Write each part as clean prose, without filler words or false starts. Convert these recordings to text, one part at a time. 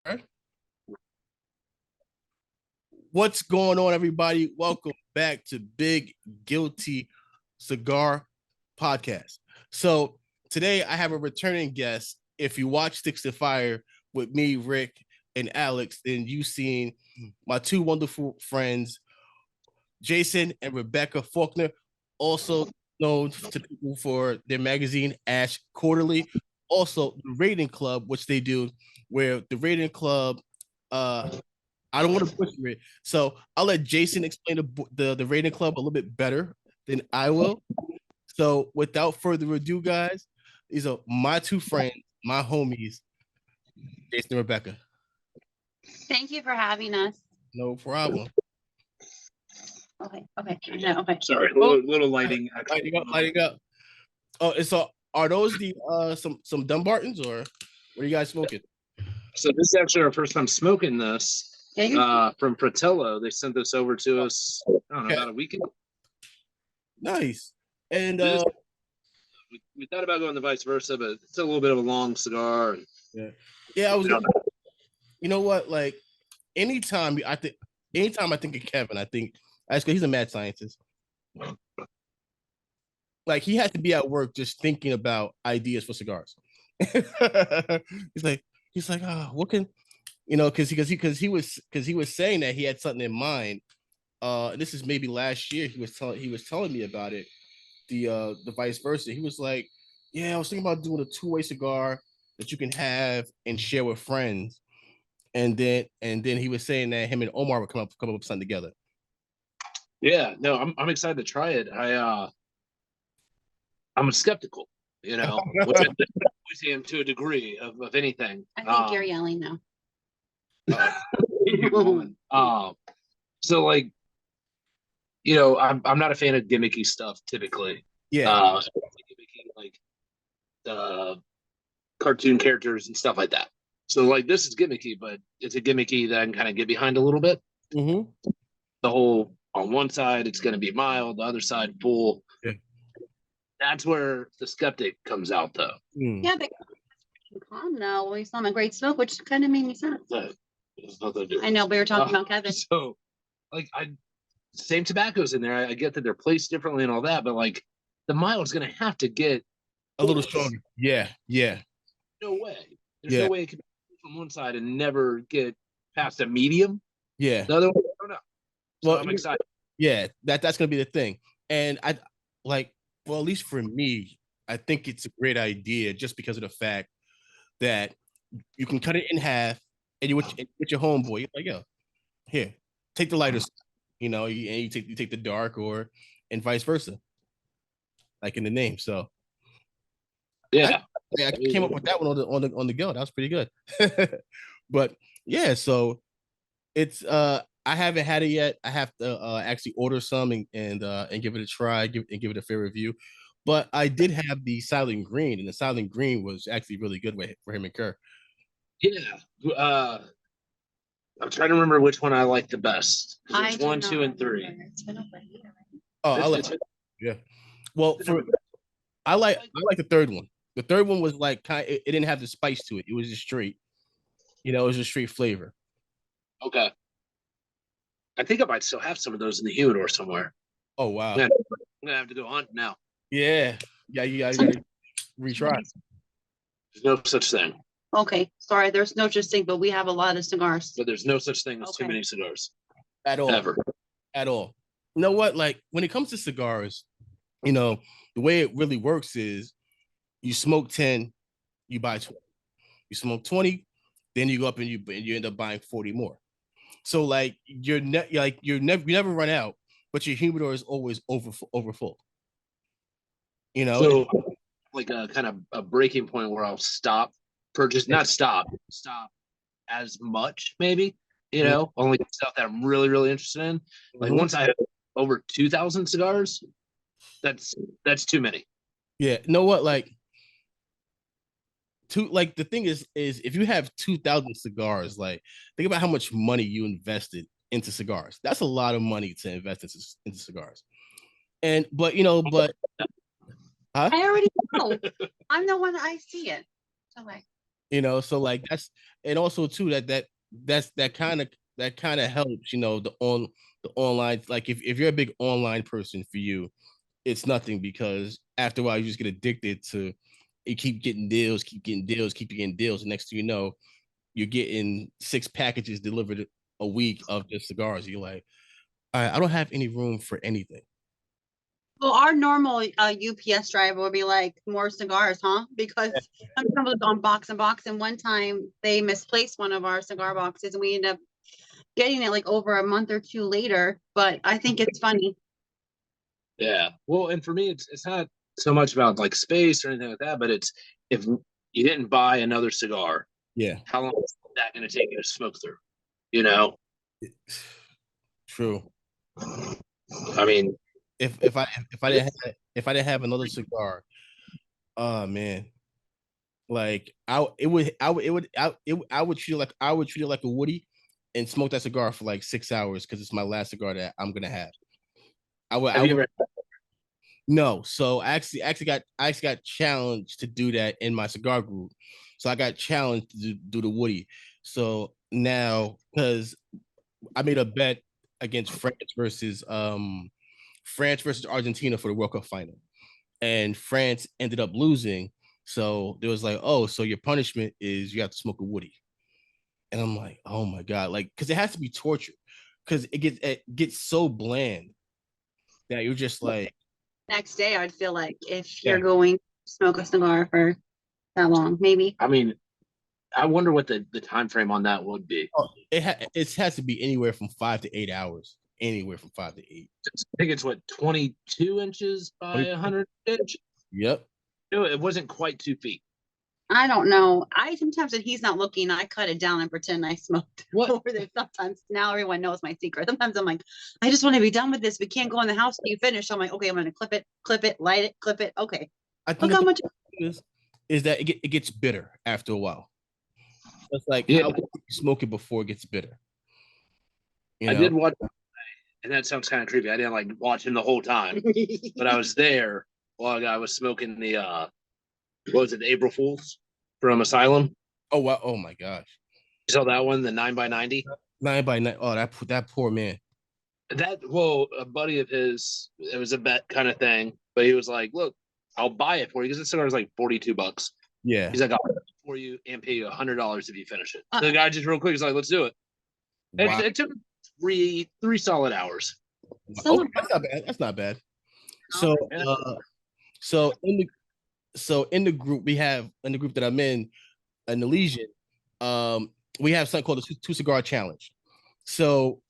Right. What's going on, everybody? Welcome back to Big Guilty Cigar Podcast. So today I have a returning guest. If you watch Sticks to Fire with me, Rick, and Alex, then you've seen my two wonderful friends, Jason and Rebecca Faulkner, also known to people for their magazine Ash Quarterly. Also, the Rating Club, which they do, where the Rating Club I don't want to butcher it. So I'll let Jason explain the rating club a little bit better than I will. So without further ado, guys, these are my two friends, my homies, Jason and Rebecca. Thank you for having us. No problem. Okay. No, okay. Sorry, little lighting. Lighting up. Oh, and so are those the some Dumbartons, or what are you guys smoking? So this is actually our first time smoking this. From Fratello. They sent this over to us, I don't know, about a week ago. Nice. And we thought about going the vice versa, but it's a little bit of a long cigar. Yeah, I was you know what, like anytime I think of Kevin, I think he's a mad scientist. Like he has to be at work just thinking about ideas for cigars. he's like, oh, what can because he was saying that he had something in mind. This is maybe last year. He was telling me about it. The vice versa. He was like, yeah, I was thinking about doing a two-way cigar that you can have and share with friends. And then he was saying that him and Omar would come up with something together. Yeah, no, I'm excited to try it. I'm skeptical, which I always am to a degree of anything. I think you're yelling now. So like, I'm not a fan of gimmicky stuff typically. Yeah. Gimmicky, like cartoon characters and stuff like that. So like this is gimmicky, but it's a gimmicky that I can kind of get behind a little bit. Mm-hmm. The whole on one side it's going to be mild, the other side full. Yeah. That's where the skeptic comes out, though. Yeah, but calm now. We saw my great smoke, which kind of made me sad. I know we were talking about Kevin. So, like, same tobaccos in there. I get that they're placed differently and all that, but like, the mild is going to have to get a little stronger. Yeah. No way. There's no way it can be from one side and never get past a medium. Yeah. The other way, I don't know. So I'm excited. Yeah, that's going to be the thing. And I like. Well, at least for me, I think it's a great idea just because of the fact that you can cut it in half and you with your homeboy, you're like, yo, here, take the lighter, and you take the dark, and vice versa, like in the name. So yeah, I came up with that one on the go. That was pretty good. But yeah, so it's I haven't had it yet. I have to actually order some and give it a try, give it a fair review. But I did have the Silent Green, and the Silent Green was actually really good for him and Kerr. Yeah. I'm trying to remember which one I like the best. There's 1, 2, and 3. Oh, I like it. Yeah. Well, I like the third one. The third one was like it didn't have the spice to it. It was just straight. It was a straight flavor. Okay. I think I might still have some of those in the humidor somewhere. Oh wow! I'm gonna have to go hunt now. Yeah. You gotta retry. There's no such thing. Okay, sorry. There's no such thing, but we have a lot of cigars. But there's no such thing as too many cigars. At all. Ever. At all. You know what? Like when it comes to cigars, the way it really works is you smoke 10, you buy 20. You smoke 20, then you go up and you end up buying 40 more. So like you never run out, but your humidor is always over full. So like a kind of a breaking point where I'll stop not stop as much, maybe, only stuff that I'm really, really interested in. Like once I have over 2,000 cigars, that's too many. Yeah. You know what? Like the thing is if you have 2,000 cigars, like think about how much money you invested into cigars. That's a lot of money to invest into cigars. But I already know. I'm the one I see it. Okay. So like and also too that kind of helps, the online, like if you're a big online person, for you, it's nothing, because after a while you just get addicted to, you keep getting deals, keep getting deals, keep getting deals. And next thing you know, you're getting 6 packages delivered a week of just cigars. You're like, all right, I don't have any room for anything. Well, our normal UPS driver would be like, more cigars, huh? Because sometimes it's on box and box. And one time they misplaced one of our cigar boxes, and we ended up getting it like over a month or two later. But I think it's funny. Yeah. Well, and for me, it's not so much about like space or anything like that, but it's if you didn't buy another cigar, Yeah, how long is that going to take you to smoke through? You know, true. I mean, If I didn't have another cigar, oh man, like I would treat it like a woody, and smoke that cigar for like 6 hours, because it's my last cigar that I'm gonna have. have you ever? No, so I actually got challenged to do that in my cigar group. So I got challenged to do the woody. So now, because I made a bet against France versus Argentina for the World Cup final, and France ended up losing. So there was like, oh, so your punishment is you have to smoke a woody. And I'm like, oh my god, like, because it has to be torture, because it gets so bland that you're just like, Next day, I'd feel like, if yeah. you're going to smoke a cigar for that long, maybe. I mean, I wonder what the time frame on that would be. Oh, it has to be anywhere from 5 to 8 hours. Anywhere from 5 to 8. I think it's what 22 inches by 100 inch. Yep. No, it wasn't quite 2 feet. I don't know. I sometimes, when he's not looking, I cut it down and pretend I smoked What? over there. Sometimes now everyone knows my secret. Sometimes I'm like, I just want to be done with this. We can't go in the house till you finish. I'm like, okay, I'm gonna clip it, light it, clip it. Okay. I think Look how much. is that it gets bitter after a while. It's like, Yeah. how you smoke it before it gets bitter. I did watch, and that sounds kind of creepy. I didn't like watch him the whole time, but I was there while I was smoking the what was it, the April Fools from Asylum. Oh wow! Oh my gosh! You saw that one, the 9x90? 9x9. Oh, that poor man. That, well, a buddy of his, it was a bet kind of thing, but he was like, "Look, I'll buy it for you," because this cigar is like $42. Yeah. He's like, "I'll buy it for you and pay you $100 if you finish it." So the guy just real quick is like, "Let's do it." Wow. It took three solid hours. Okay, that's not bad. That's not bad. So, so in the group that I'm in the Legion, we have something called the two cigar challenge. So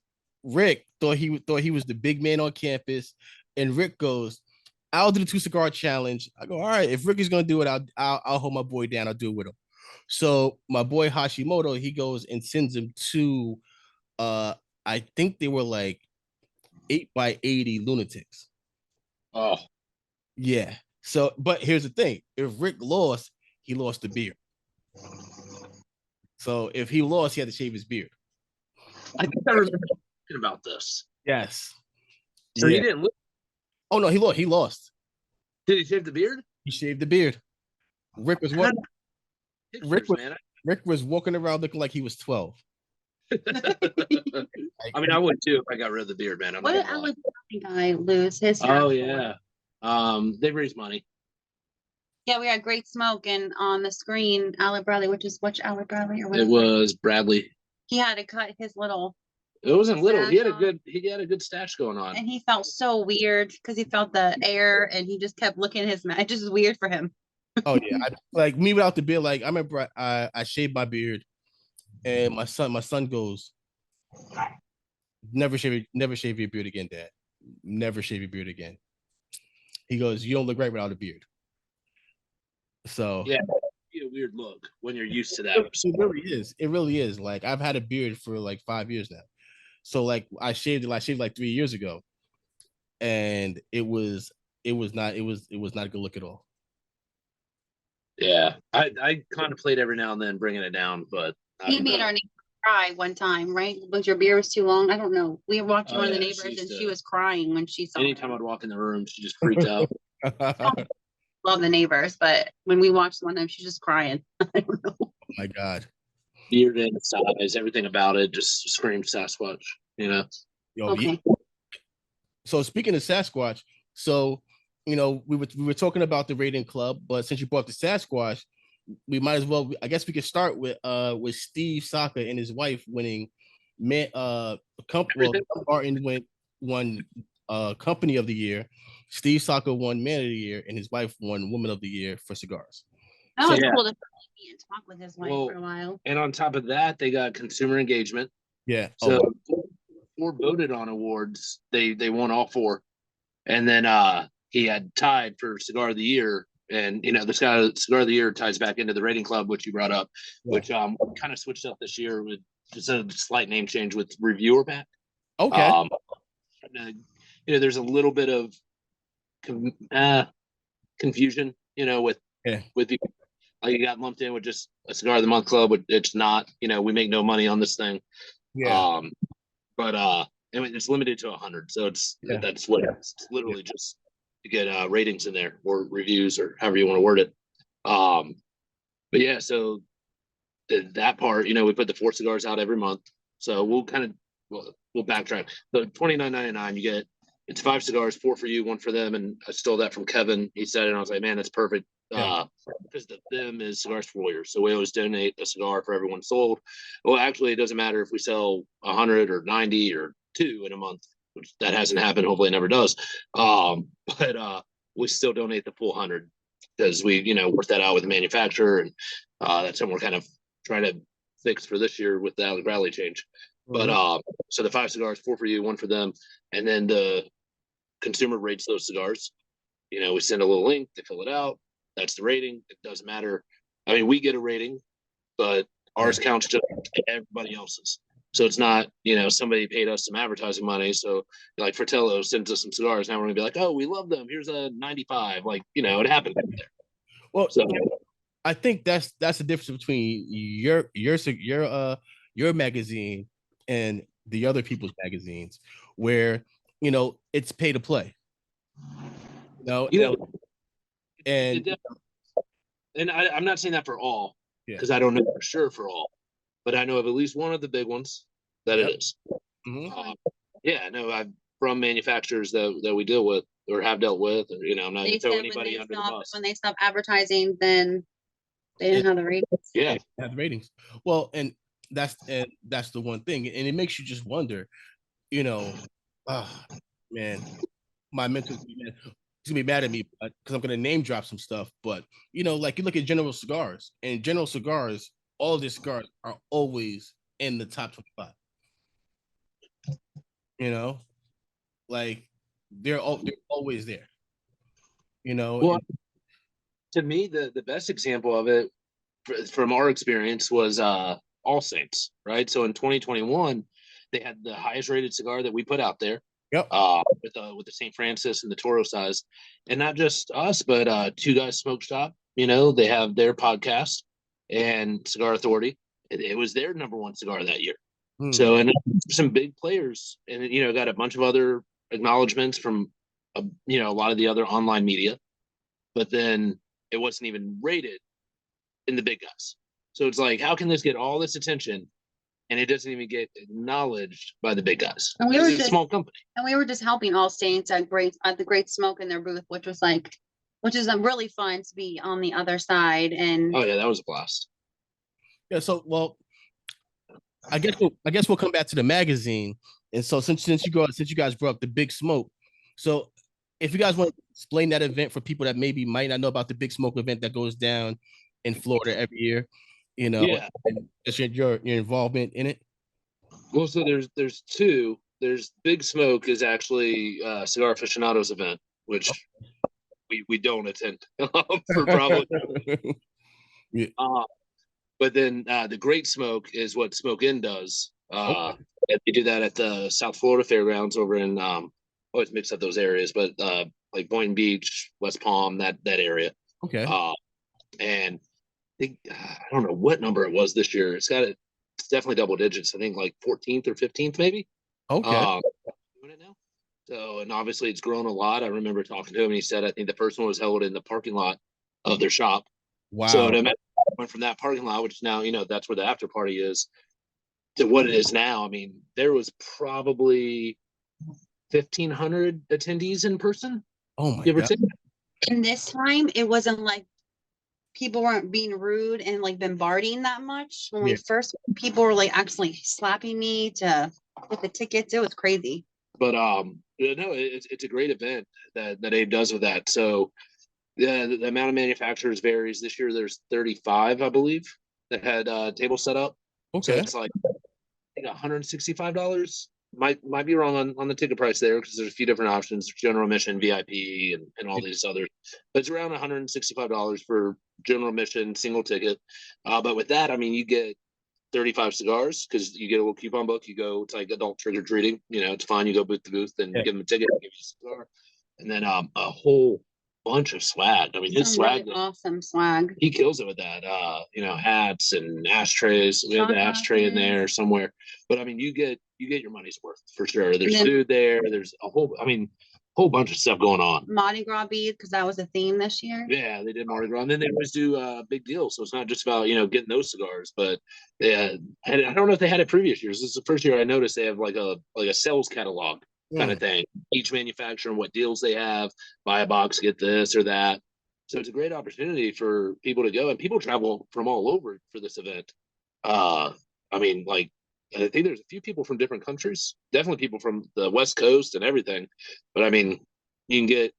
Rick thought he was the big man on campus, and Rick goes, "I'll do the 2 cigar challenge." I go, "All right, if Rick is gonna do it, I'll hold my boy down. I'll do it with him." So my boy Hashimoto, he goes and sends him to, I think they were like 8x80 lunatics. Oh, yeah. So, but here's the thing: if Rick lost, he lost the beard. So if he lost, he had to shave his beard. I think I remember talking about this. Yes. So he didn't lose. Oh no, he lost. He lost. Did he shave the beard? He shaved the beard. Rick was what? Rick was walking around looking like he was 12. I mean, I would too if I got rid of the beard, man. What did Alec guy lose his hair? Oh yeah. They raised money. Yeah, we had Great Smoke, and on the screen, Alec Bradley, which Alec Bradley, or whatever. It was Bradley. He had to cut his little. It wasn't little. He had a good stash going on. And he felt so weird because he felt the air, and he just kept looking at his mouth. It just was weird for him. Oh yeah, like me without the beard. Like I remember, I shaved my beard, and my son goes, never shave your beard again, Dad. Never shave your beard again. He goes, "You don't look right without a beard." So yeah, it'd be a weird look when you're used to that. It really is. It really is. Like I've had a beard for like 5 years now. So like I shaved like 3 years ago, and it was not a good look at all. Yeah, I contemplate every now and then bringing it down, but he made our neighbor cry one time, right? Was your beard was too long? I don't know. We were watching one of the neighbors, and she was crying when she saw. Anytime I'd walk in the room, she just freaked out. Love the neighbors, but when we watched one of them, she's just crying. I don't know. my God. Beard and size, everything about it just screams Sasquatch, you know? Yo, Okay. So speaking of Sasquatch, so we were talking about the rating club, but since you brought the Sasquatch, we might as well. I guess we could start with Steve Saka and his wife winning Martin won company of the year. Steve Saka won man of the year, and his wife won woman of the year for cigars. That was cool to meet and talk with his wife for a while. And on top of that, they got consumer engagement. Yeah. So 4 voted on awards. They won all 4. And then he had tied for cigar of the year. And the cigar of the year ties back into the rating club, which you brought up, which kind of switched up this year with just a slight name change with reviewer pack. Okay. There's a little bit of confusion, with you. Like you got lumped in with just a cigar of the month club, but it's not. We make no money on this thing. Yeah. But it's limited to 100, so that's what it's literally just to get ratings in there or reviews or however you want to word it. But yeah, so that part, we put the 4 cigars out every month. So we'll backtrack. So $29.99, you get it's 5 cigars, 4 for you, 1 for them, and I stole that from Kevin. He said it, and I was like, man, that's perfect. Because the theme is Cigars for Warriors, so we always donate a cigar for everyone sold. Well, actually, it doesn't matter if we sell 100 or 90 or 2 in a month, which that hasn't happened. Hopefully, it never does. But we still donate the full 100 because we, work that out with the manufacturer, and that's something we're kind of trying to fix for this year with the Alec Bradley change. Mm-hmm. But so the 5 cigars, 4 for you, 1 for them, and then the consumer rates those cigars. We send a little link, they fill it out. That's the rating. It doesn't matter. I mean, we get a rating, but ours counts just like everybody else's. So it's not, somebody paid us some advertising money. So like Fratello sends us some cigars. Now we're gonna be like, oh, we love them. Here's a 95. Like, it happened there. Well, so I think that's the difference between your magazine and the other people's magazines, where it's pay to play. And I'm not saying that for all, because I don't know for sure for all, but I know of at least one of the big ones that it is. Mm-hmm. From manufacturers that we deal with or have dealt with, or I'm not going to throw anybody under the bus. When they stop advertising, then they didn't have the ratings. Yeah, have the ratings. Well, and that's the one thing, and it makes you just wonder, man, my mental. He's gonna be mad at me because I'm gonna name drop some stuff, but like you look at General Cigars, and General Cigars, all of their cigars are always in the top 25. Like they're always there. Well, to me, the best example of it from our experience was All Saints, right? So in 2021, they had the highest rated cigar that we put out there. Yep. With the St. Francis and the Toro size, and not just us, but Two Guys Smoke Shop. They have their podcast and Cigar Authority. It was their #1 cigar that year. So, and some big players, and got a bunch of other acknowledgments from a lot of the other online media, but then it wasn't even rated in the big guys. So it's like, how can this get all this attention? And it doesn't even get acknowledged by the big guys. And we were a small company. And we were just helping All Saints at the Great Smoke in their booth, which is really fun to be on the other side. And oh yeah, that was a blast. Yeah. So I guess we'll come back to the magazine. And so since you guys brought up the Big Smoke, so if you guys want to explain that event for people that maybe might not know about the Big Smoke event that goes down in Florida every year. And just your involvement in it. Well, so there's 2. There's Big Smoke is actually Cigar Aficionados event, which we don't attend for probably. Yeah. But then the Great Smoke is what Smoke Inn does. They do that at the South Florida Fairgrounds over in always mix up those areas, but like Boynton Beach, West Palm, that area. Okay. And I don't know what number it was this year. It's definitely double digits. I think like 14th or 15th, maybe. Okay. Doing it now. So, and obviously it's grown a lot. I remember talking to him, and he said I think the first one was held in the parking lot of their shop. Wow. So no matter how went from that parking lot, which now, that's where the after party is, to what it is now. I mean, there was probably 1,500 attendees in person. Oh my give or God. take. And this time it wasn't like people weren't being rude and like bombarding that much. When we first, people were like actually slapping me to get the tickets. It was crazy. But it's a great event that Abe does with that. So the amount of manufacturers varies. This year there's 35, I believe, that had tables set up. So Okay. it's like, I think $165. Might be wrong on the ticket price there, because there's a few different options: general admission, VIP, and all these others. But it's around $165 for general admission, single ticket. But with that, I mean, you get 35 cigars, because you get a little coupon book. You go, it's like adult trick or treating. It's fine. You go booth to booth and give them a ticket, give you a cigar, and then a whole bunch of swag. I mean, his swag, really awesome swag. He kills it with that. Hats and ashtrays. We have an ashtray in there somewhere. But I mean, you get your money's worth for sure. There's food there. There's a whole bunch of stuff going on. Mardi Gras beads, because that was a theme this year. Yeah, they did Mardi Gras, and then they always do big deals. So it's not just about getting those cigars, but I don't know if they had it previous years. This is the first year I noticed they have like a sales catalog kind of thing. Each manufacturer and what deals they have. Buy a box, get this or that. So it's a great opportunity for people to go, and people travel from all over for this event. I mean, like, I think there's a few people from different countries, definitely people from the West Coast and everything. But I mean, you can get,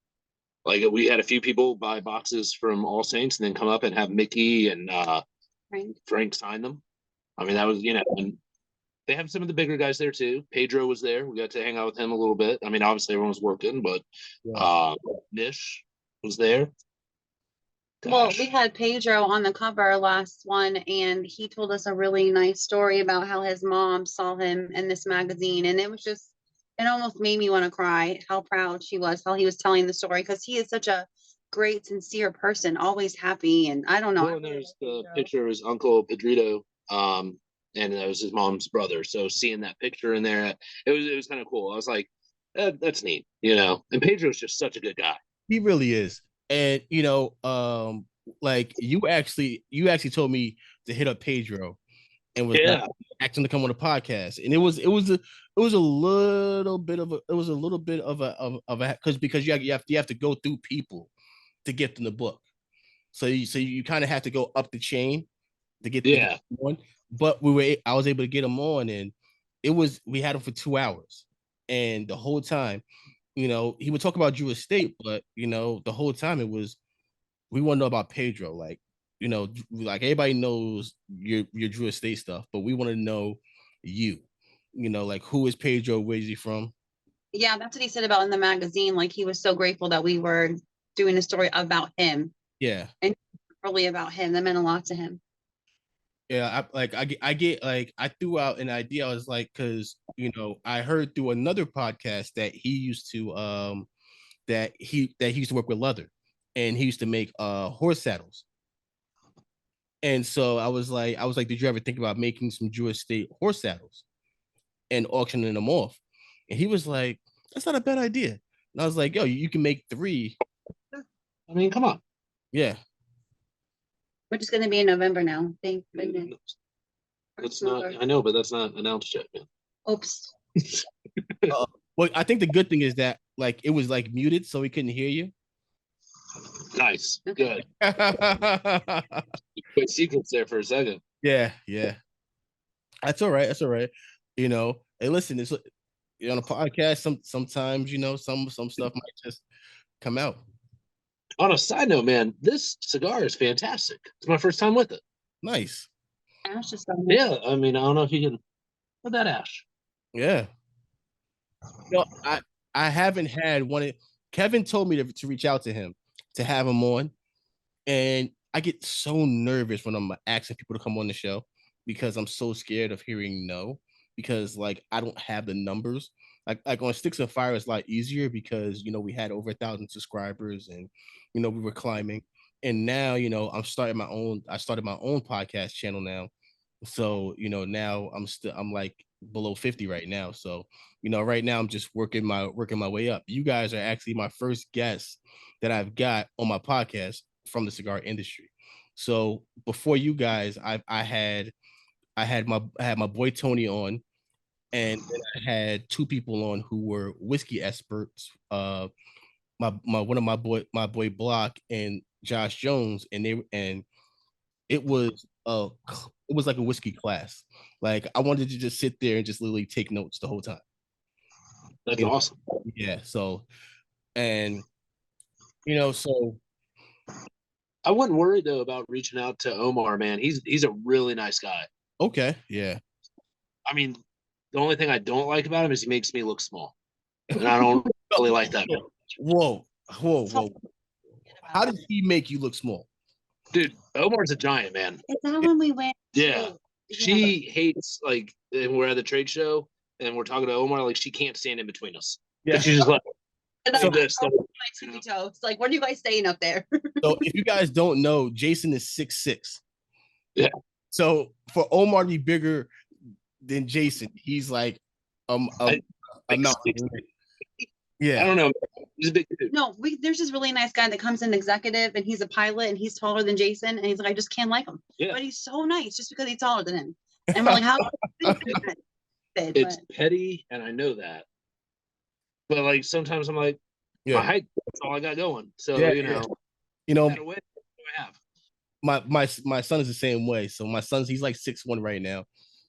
like, we had a few people buy boxes from All Saints and then come up and have Mickey and Frank sign them. I mean, that was, and they have some of the bigger guys there too. Pedro was there. We got to hang out with him a little bit. I mean, obviously everyone was working, but Nish was there. Gosh. Well, we had Pedro on the cover last one, and he told us a really nice story about how his mom saw him in this magazine, and it almost made me want to cry, how proud she was, how he was telling the story, because he is such a great, sincere person, always happy. And I don't know. Well, and there's the picture of his uncle Pedro, and that was his mom's brother. So seeing that picture in there, it was kind of cool. I was like, that's neat, And Pedro's just such a good guy. He really is. And like you actually told me to hit up Pedro and was asking to come on the podcast. And it was a little bit of a because you have to go through people to get them the book. So you kind of have to go up the chain to get them on. But I was able to get him on, and we had him for 2 hours, and the whole time, he would talk about Drew Estate, but the whole time we want to know about Pedro. Like, like everybody knows your Drew Estate stuff, but we want to know you. Like, who is Pedro? Where is he from? Yeah, that's what he said about in the magazine. Like, he was so grateful that we were doing a story about him. Yeah, and really about him. That meant a lot to him. Yeah, I threw out an idea. I was like, because I heard through another podcast that he used to used to work with leather, and he used to make horse saddles. And so I was like, did you ever think about making some Drew Estate horse saddles and auctioning them off? And he was like, that's not a bad idea. And I was like, yo, you can make 3. I mean, come on. Yeah. Which is going to be in November now. Thank goodness. It's not. I know, but that's not announced yet, man. Oops. Well, I think the good thing is that like it was like muted, so we couldn't hear you. Nice. Good. Quick secrets there for a second. Yeah. That's all right. Hey, listen, it's on a podcast. Sometimes some stuff might just come out. On a side note, man, this cigar is fantastic. It's my first time with it. Nice. Ash is yeah, I mean, I don't know if you can put that ash. Yeah. I haven't had one. Kevin told me to reach out to him to have him on, and I get so nervous when I'm asking people to come on the show because I'm so scared of hearing no, because like I don't have the numbers. Like on Sticks and Fire, it's a lot easier because we had over 1,000 subscribers, and we were climbing. And now I started my own podcast channel now. So now I'm like below 50 right now. So right now I'm just working my way up. You guys are actually my first guests that I've got on my podcast from the cigar industry. So before you guys, I had my boy Tony on, and then I had two people on who were whiskey experts. My one of my boy Block and Josh Jones, and it was it was like a whiskey class. Like I wanted to just sit there and just literally take notes the whole time. That's You know? awesome. Yeah. So and so I wouldn't worry though about reaching out to Omar, man. He's a really nice guy. okay, yeah. I mean, the only thing I don't like about him is he makes me look small, and I don't really like that. Whoa, whoa. How did he make you look small? Dude, Omar's a giant, man. Is that when we went? Yeah. She hates, like, and we're at the trade show and we're talking to Omar, like, she can't stand in between us. Yeah. She's just like, So this. my tippy toe. It's like, what are you guys staying up there? So if you guys don't know, Jason is 6'6". Yeah. So for Omar to be bigger than Jason, he's like a mountain. Yeah. I don't know. He's a big dude. No, there's this really nice guy that comes in executive and he's a pilot and he's taller than Jason. And he's like, I just can't like him. Yeah. But he's so nice just because he's taller than him. And we're like, how? It's petty, and I know that. But, like, sometimes I'm like, my height, that's all I got going. So, what do I have? My son is the same way. So my son's he's like 6'1" right now.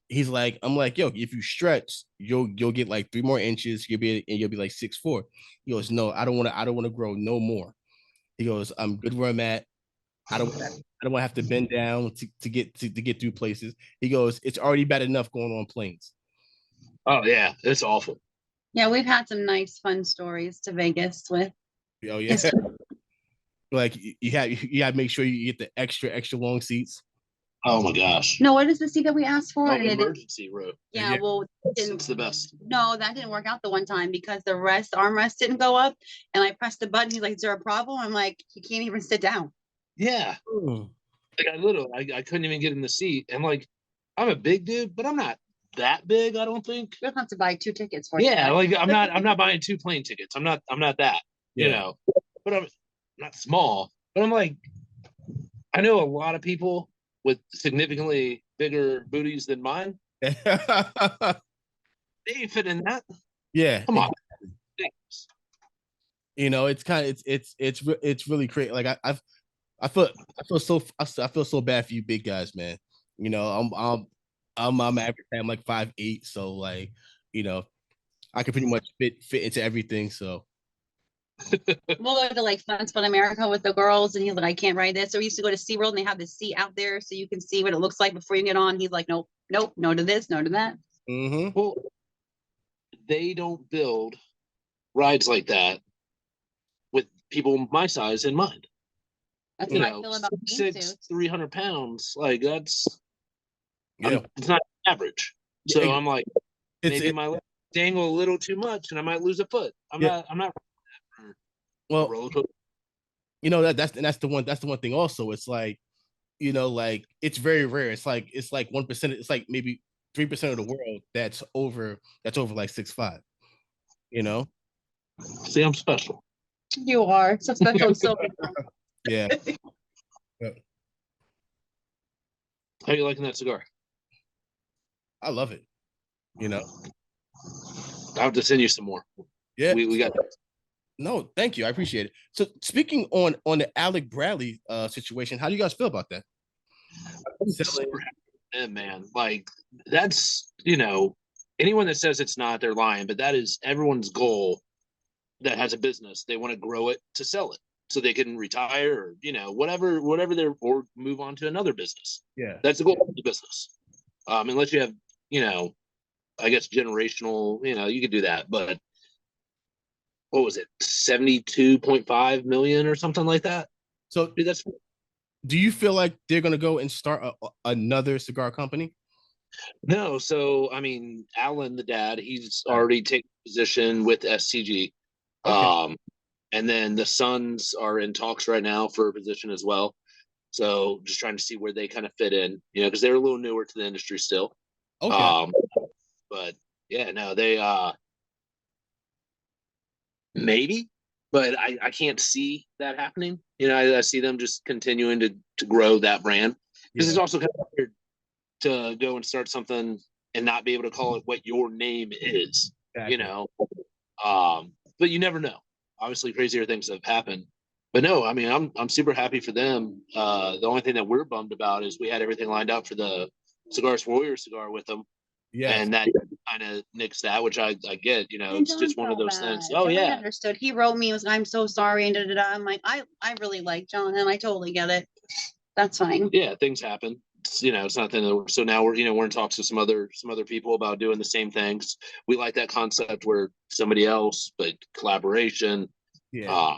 He's like, I'm like, yo, if you stretch, you'll get like 3 more inches. You'll be like 6'4". He goes, no, I don't want to grow no more. He goes, I'm good where I'm at. I don't want to have to bend down to get through places. He goes, it's already bad enough going on planes. Oh yeah, it's awful. Yeah, we've had some nice fun stories to Vegas with. Oh yeah. Like you have to make sure you get the extra long seats. Oh my gosh. No, what is the seat that we asked for? Emergency row. Yeah, well, it's the best. No, that didn't work out the one time because the armrest didn't go up, and I pressed the button. He's like, "Is there a problem?" I'm like, "He can't even sit down." Yeah. Like I couldn't even get in the seat, and like I'm a big dude, but I'm not that big. I don't think. We'll have to buy 2 tickets for you. Yeah, like I'm not buying 2 plane tickets. I'm not that. Yeah. But I'm not small. But I'm like, I know a lot of people with significantly bigger booties than mine. They fit in that. Yeah. Come on. It's kind of it's really crazy. Like I feel so bad for you big guys, man. I'm average. I'm like 5'8", so like, I can pretty much fit into everything. So we'll go to like Fun Spot America with the girls, and he's like, I can't ride this. So we used to go to SeaWorld, and they have this seat out there so you can see what it looks like before you get on. He's like, nope, no to this, no to that. Mm-hmm. Well, they don't build rides like that with people my size in mind. That's what I feel about 6'6", 300 pounds. Like that's it's not average. Yeah, so I'm like, maybe my leg dangle a little too much, and I might lose a foot. I'm not. Well, that's the one thing. Also, it's like, like it's very rare. It's like 1%. It's like maybe 3% of the world that's over like 6'5". See, I'm special. You are so special. So yeah. How you liking that cigar? I love it. I'll have to send you some more. Yeah, we got that. No, thank you. I appreciate it. So speaking on the Alec Bradley situation, how do you guys feel about that? Man, like that's anyone that says it's not, they're lying. But that is everyone's goal that has a business. They want to grow it to sell it so they can retire or whatever they're or move on to another business. Yeah, that's the goal of the business. Unless you have I guess generational, you could do that, but what was it, 72.5 million or something like that? So dude, that's. Do you feel like they're gonna go and start another cigar company? No, so I mean, Alan, the dad, he's already taken a position with SCG, okay. And then the sons are in talks right now for a position as well. So just trying to see where they kind of fit in, because they're a little newer to the industry still. Okay. But yeah, no, they maybe but I can't see that happening. You know, I see them just continuing to grow that brand because it's also kind of weird to go and start something and not be able to call it what your name is. Exactly. You know, but you never know. Obviously, crazier things have happened. But no, I mean, I'm super happy for them. The only thing that we're bummed about is we had everything lined up for the Cigars Warrior cigar with them. Yeah, and that kind of nicks that, which I get. You know, it's just one of those things. Oh John yeah, understood. He wrote me, was I'm so sorry, and da da da. I'm like, I really like John, and I totally get it. That's fine. Yeah, things happen. It's, you know, it's nothing. So now we're in talks with some other people about doing the same things. We like that concept where somebody else, but collaboration. Yeah.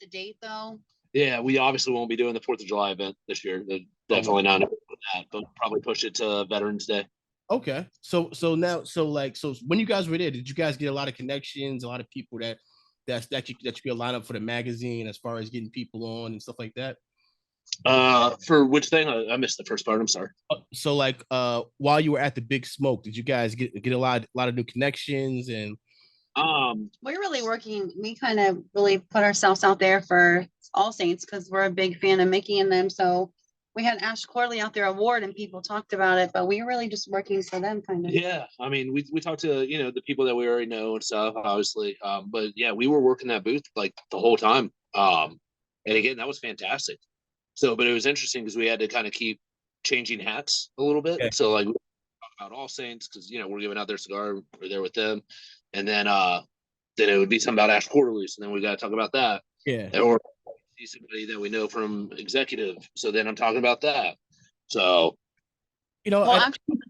The date though. Yeah, we obviously won't be doing the 4th of July event this year. Definitely not that, but probably push it to Veterans Day. Okay. So when you guys were there, did you guys get a lot of connections, a lot of people that you could line up for the magazine as far as getting people on and stuff like that? For which thing? I missed the first part. I'm sorry. So while you were at the Big Smoke, did you guys get a lot of new connections? And we're really working. We kind of really put ourselves out there for All Saints because we're a big fan of Mickey and them. So we had Ash Corley out there award and people talked about it, but we were really just working for them kind of. Yeah, I mean, we talked to the people that we already know and stuff, obviously. But yeah, we were working that booth like the whole time. And again, that was fantastic. So, but it was interesting because we had to kind of keep changing hats a little bit. Okay. So like about All Saints because we're giving out their cigar, we're there with them, and then it would be something about Ash Quarterlies, and then we got to talk about that. Yeah. Or see somebody that we know from executive. So then I'm talking about that. So, actually,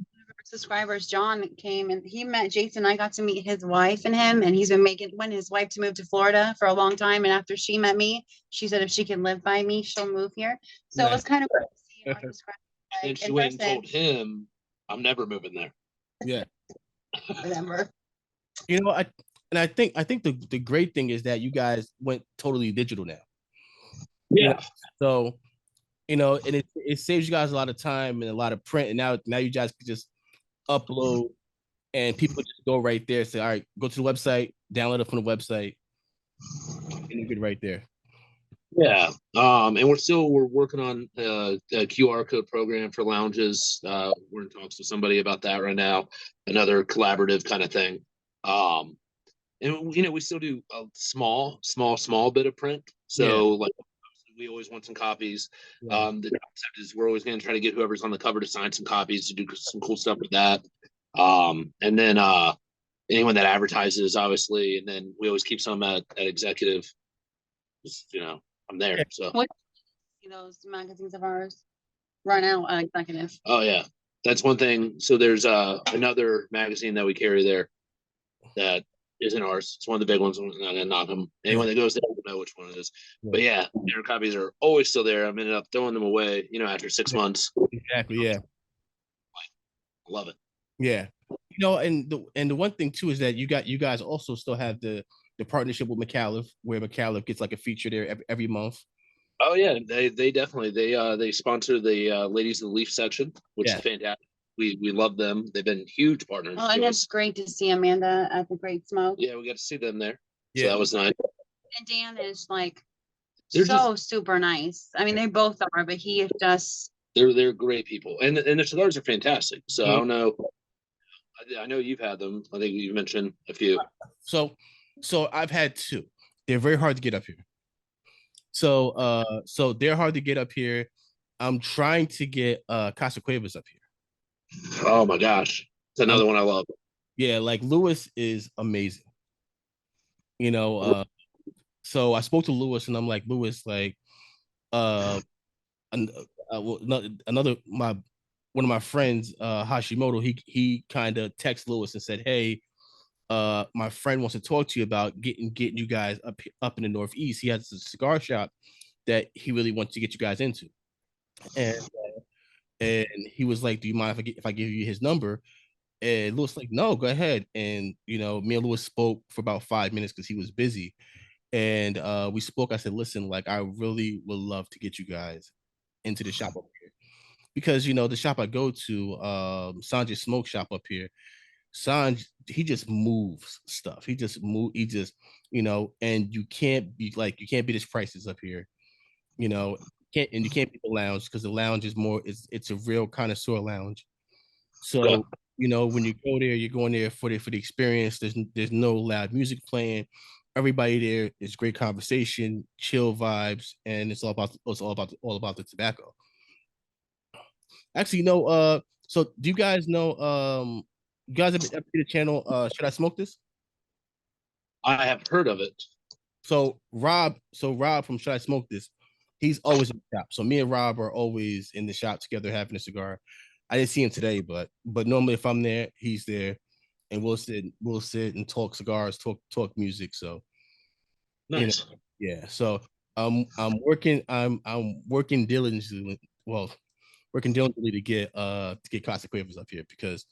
subscribers, John came and he met Jason. I got to meet his wife and him, and he's been wanting his wife to move to Florida for a long time. And after she met me, she said if she can live by me, she'll move here. So it was kind of cool to see our subscribers. And she went and told him, "I'm never moving there." Yeah. Remember. I think the great thing is that you guys went totally digital now. Yeah. So, and it saves you guys a lot of time and a lot of print. And now you guys can just upload and people just go right there, say, all right, go to the website, download it from the website, and you get right there. Yeah. And we're working on a QR code program for lounges. We're in talks with somebody about that right now, another collaborative kind of thing. And we still do a small bit of print. So we always want some copies. Yeah. The concept is we're always going to try to get whoever's on the cover to sign some copies to do some cool stuff with that. And then anyone that advertises, obviously, and then we always keep some at executive. Just, I'm there. So those magazines of ours run out at executive. Oh yeah, that's one thing. So there's another magazine that we carry there that isn't ours. It's one of the big ones. I'm not gonna knock them. Anyone that goes there will know which one it is. Yeah. But yeah, their copies are always still there. I'm ended up throwing them away, after 6 months. Exactly. Yeah. I love it. Yeah. And the one thing too is that you guys also still have the partnership with McAuliffe, where McAuliffe gets like a feature there every month. Oh yeah, they definitely they sponsor the Ladies of the Leaf section, which is fantastic. We love them. They've been huge partners. Oh, and it's great to see Amanda at the Great Smoke. Yeah, we got to see them there. Yeah. So that was nice. And Dan is they're super nice. I mean, they both are, but he is just they're great people, and their cigars are fantastic. So I don't know. I know you've had them. I think you mentioned a few. So I've had two. They're very hard to get up here. So they're hard to get up here. I'm trying to get Casa Cuevas up here. Oh my gosh. It's another one I love. Yeah, like Lewis is amazing. So I spoke to Lewis and I'm like, Lewis, like one of my friends, Hashimoto, he kind of texted Lewis and said, hey, my friend wants to talk to you about getting you guys up in the Northeast. He has a cigar shop that he really wants to get you guys into. And he was like, do you mind if I give you his number? And Lewis like, no, go ahead. And me and Lewis spoke for about 5 minutes because he was busy. And we spoke. I said, listen, like I really would love to get you guys into the shop up here. Because the shop I go to, Sanjay Smoke Shop up here, Sanj, he just moves stuff. He just move. He just, and you can't beat his prices up here. You can't beat the lounge because the lounge is more. It's a real connoisseur lounge. Yeah. So when you go there, you're going there for the experience. There's no loud music playing. Everybody there is great conversation, chill vibes, and it's all about the tobacco. Actually, so do you guys know you guys ever see the channel Should I Smoke This? I have heard of it. So Rob from Should I Smoke This? He's always in the shop. So me and Rob are always in the shop together having a cigar. I didn't see him today, but normally if I'm there, he's there, and we'll sit and talk cigars, talk music. So Nice. yeah. So I'm working diligently. Well, working diligently to get Casa Cuevas up here because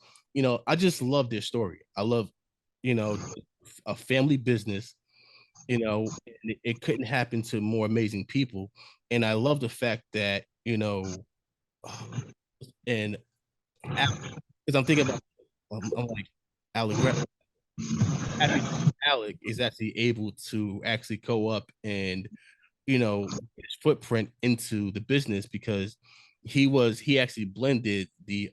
I just love their story. I love you know a family business. And it couldn't happen to more amazing people, and I love the fact that and because I'm thinking about I'm like Alec Alec is actually able to actually go up and his footprint into the business because he actually blended the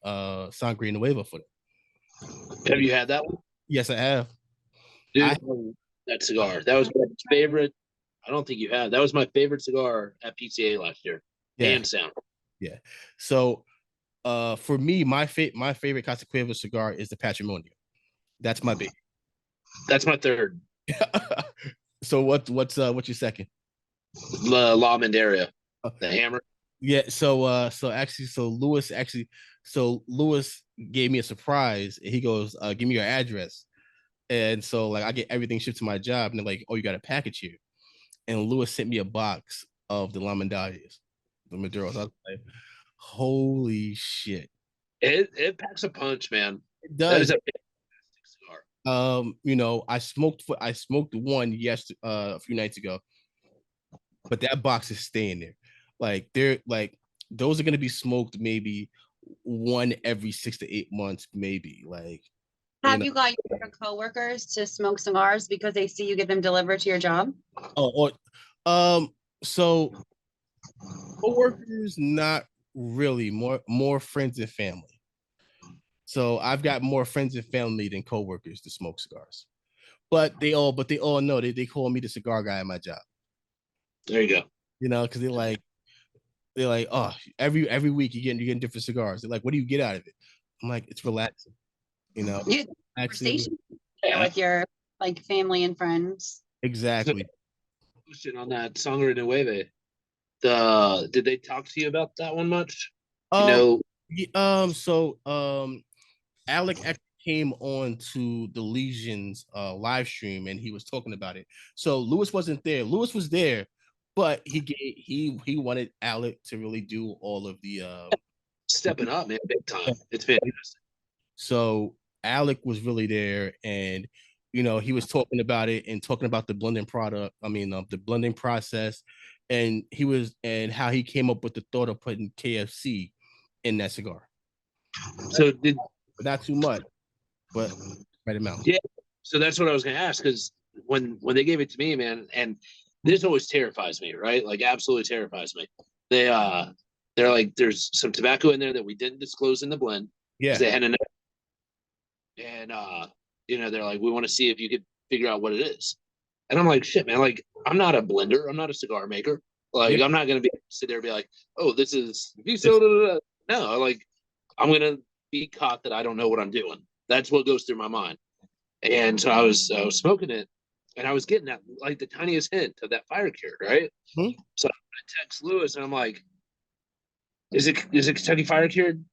Sangre Nueva for them. Have you had that one? Yes, I have. Dude, I that cigar. That was my favorite. I don't think you had. That was my favorite cigar at PCA last year. Yeah, Hands down. yeah. So for me, my favorite Casa Cueva cigar is the Patrimonio. That's my baby. That's my third. So what's your second? La Mandaria. Uh, The hammer. Yeah, so Lewis gave me a surprise. He goes, give me your address. And so like I get everything shipped to my job, and they're like, oh, you got a package here. And Lewis sent me a box of the Lamandalias, the Maduros. I was like, holy shit. It packs a punch, man. It That does. is a fantastic cigar. I smoked one a few nights ago, but that box is staying there. Like they're like those are gonna be smoked maybe one every 6 to 8 months, maybe. Like you Have know, you got your coworkers to smoke cigars because they see you get them delivered to your job? oh, so coworkers, not really, more friends and family. So I've got more friends and family than coworkers to smoke cigars. But they all know they call me the cigar guy at my job. There you go. Because they're like, oh, every week you're getting different cigars. They're like, what do you get out of it? I'm like, it's relaxing, You actually, conversation with your like family and friends. exactly. Question on that Sangre Nueve. Did they talk to you about that one much? You Um, know, so Alec actually came on to the Legions live stream and he was talking about it. So Lewis wasn't there. Lewis was there, but he wanted Alec to really do all of the stepping up, man, big time. It's fantastic. so Alec was really there, and he was talking about it and talking about the blending product. I mean, the blending process, and how he came up with the thought of putting KFC in that cigar. So But not too much, but right amount. yeah. So that's what I was gonna ask because when they gave it to me, man, and this always terrifies me, right? Like absolutely terrifies me. They're like, there's some tobacco in there that we didn't disclose in the blend Yeah. because they had and they're like, we want to see if you could figure out what it is. And I'm like, shit, man, like I'm not a blender, I'm not a cigar maker. Like Yeah. I'm not gonna sit there and be like, oh, this is no, like I'm gonna be caught that I don't know what I'm doing. That's what goes through my mind. And so I was smoking it, and I was getting that like the tiniest hint of that fire cure, right? Hmm? So I text Lewis, and I'm like, is it Kentucky fire cured?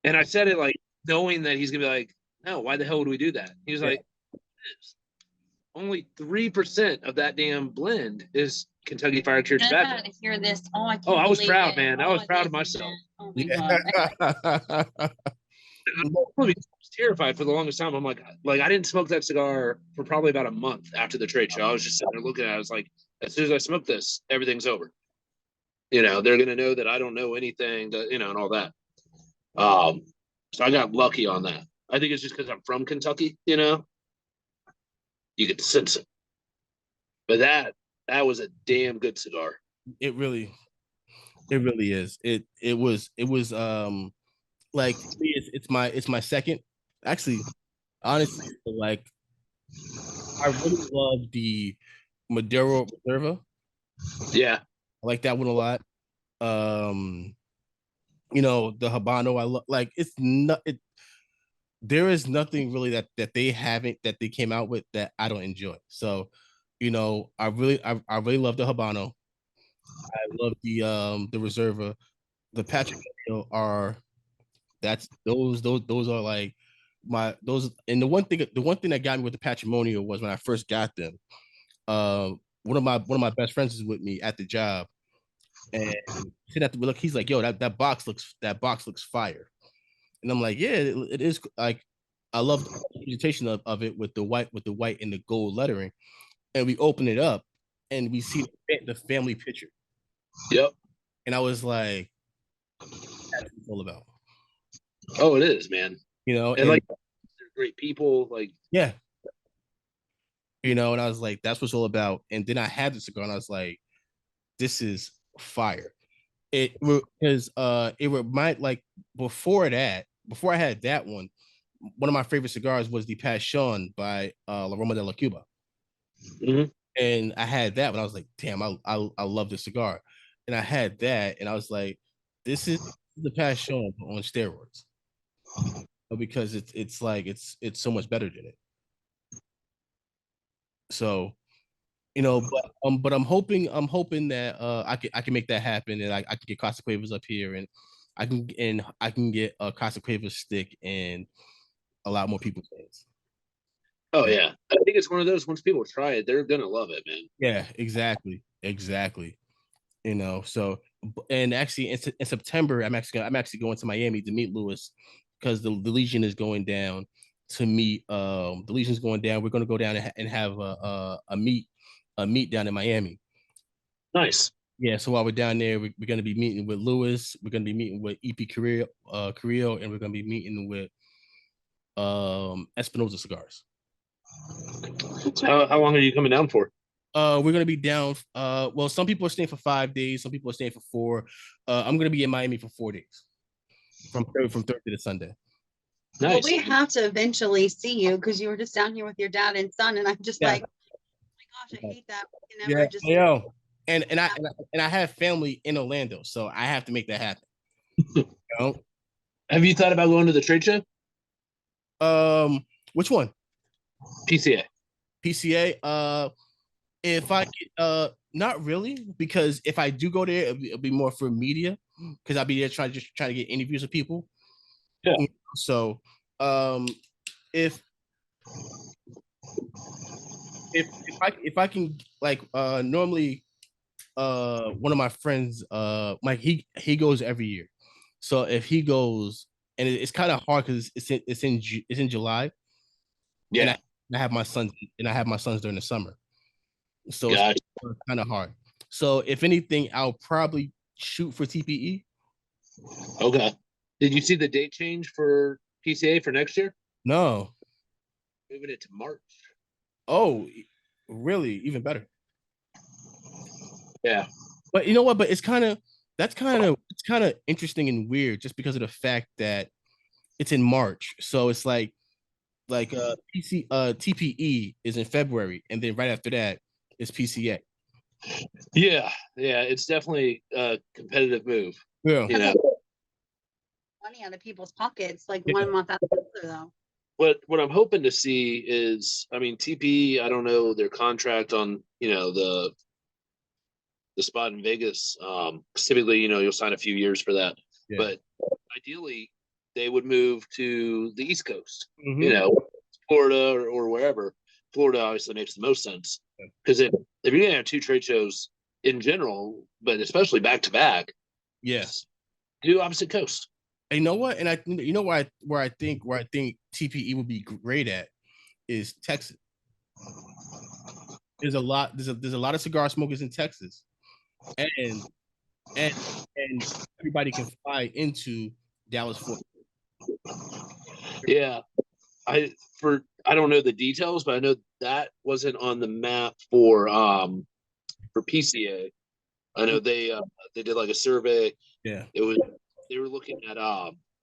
And I said it like knowing that he's gonna be like, no, why the hell would we do that? He was like, only 3% of that damn blend is Kentucky Fire Cured tobacco. To hear this. I was proud, man. I was proud of myself. Oh my God. I was terrified for the longest time. I'm like I didn't smoke that cigar for probably about a month after the trade show. I was just sitting there looking at it. I was like, as soon as I smoke this, everything's over. They're gonna know that I don't know anything, and all that. So I got lucky on that. I think it's just because I'm from Kentucky, you know. You could sense it. But that was a damn good cigar. It really is. It was like it's my second. Actually, honestly, like I really love the Maduro Reserva. Yeah. I like that one a lot. Um, the Habano. I love like it's not it. There is nothing really that they haven't that they came out with that I don't enjoy. So, I really love the Habano. I love the Reserva. The Patrick are that's those are like my those and the one thing that got me with the patrimonial was when I first got them. One of my best friends is with me at the job, and sitting at the look, he's like, "Yo, that box looks fire," and I'm like, "Yeah, it is." Like, I love the presentation of it with the white and the gold lettering, and we open it up, and we see the family picture, Yep. and I was like, "That's what it's all about," Oh, it is, man. And and like, they're great people. Like, yeah, and I was like, "That's what it's all about." And then I had the cigar, and I was like, "This is fire." Because it remind like before I had that one of my favorite cigars was the Passion by La Roma de la Cuba. mhm. And I had that when I was like, damn, I love this cigar. And I had that and I was like, this is the Passion on steroids. Because it's like it's so much better than it. So, but I'm hoping that I can make that happen and I can get Casa Cuevas up here and I can get a Casa Cuevas stick and a lot more people's hands. Oh yeah. I think it's one of those. Once people try it, they're gonna love it, man. Yeah, exactly. So and actually in September, I'm actually going to Miami to meet Lewis because the Legion is going down to meet. The Legion's going down. We're going to go down and have a meet down in Miami. Nice. Yeah, so while we're down there, we're going to be meeting with Lewis. We're going to be meeting with EP Carrillo, and we're going to be meeting with Espinosa Cigars. How long are you coming down for? We're gonna be down. Well, some people are staying for 5 days. Some people are staying for 4. I'm gonna be in Miami for 4 days, from Thursday to Sunday. Nice. Well, we have to eventually see you because you were just down here with your dad and son, and I'm just like, oh my gosh, I hate that. We can never just. And I have family in Orlando, so I have to make that happen. Have you thought about going to the trade show? Which one? PCA. PCA. If I get, not really, because if I do go there, it'll be more for media, because I'll be there trying to get interviews with people. Yeah. So, if I can, like, normally, one of my friends, Mike, he goes every year. So if he goes, and it's kind of hard because it's in July. Yeah. And I have my sons during the summer. So Gotcha. it's kind of hard. So if anything, I'll probably shoot for TPE. Okay. Did you see the date change for PCA for next year? No. Moving it to March. Oh, really? Even better. Yeah. But you know what? But it's kind of interesting and weird just because of the fact that it's in March. So it's like TPE is in February, and then right after that is PCA. Yeah. It's definitely a competitive move. Yeah. You know. Money out of people's pockets, like Yeah. 1 month after the other, though. What I'm hoping to see is, I mean, TPE, I don't know their contract on, the spot in Vegas. Typically, you'll sign a few years for that. Yeah. But ideally, they would move to the East Coast, Florida or wherever. Florida obviously makes the most sense because if you're going to have 2 trade shows in general, but especially back to back, yes, do opposite coast. And you know what? And where I think TPE would be great at is Texas. There's a lot of cigar smokers in Texas, and everybody can fly into Dallas Fort Worth. Yeah. I don't know the details, but I know that wasn't on the map for PCA. I know they did like a survey. Yeah. They were looking at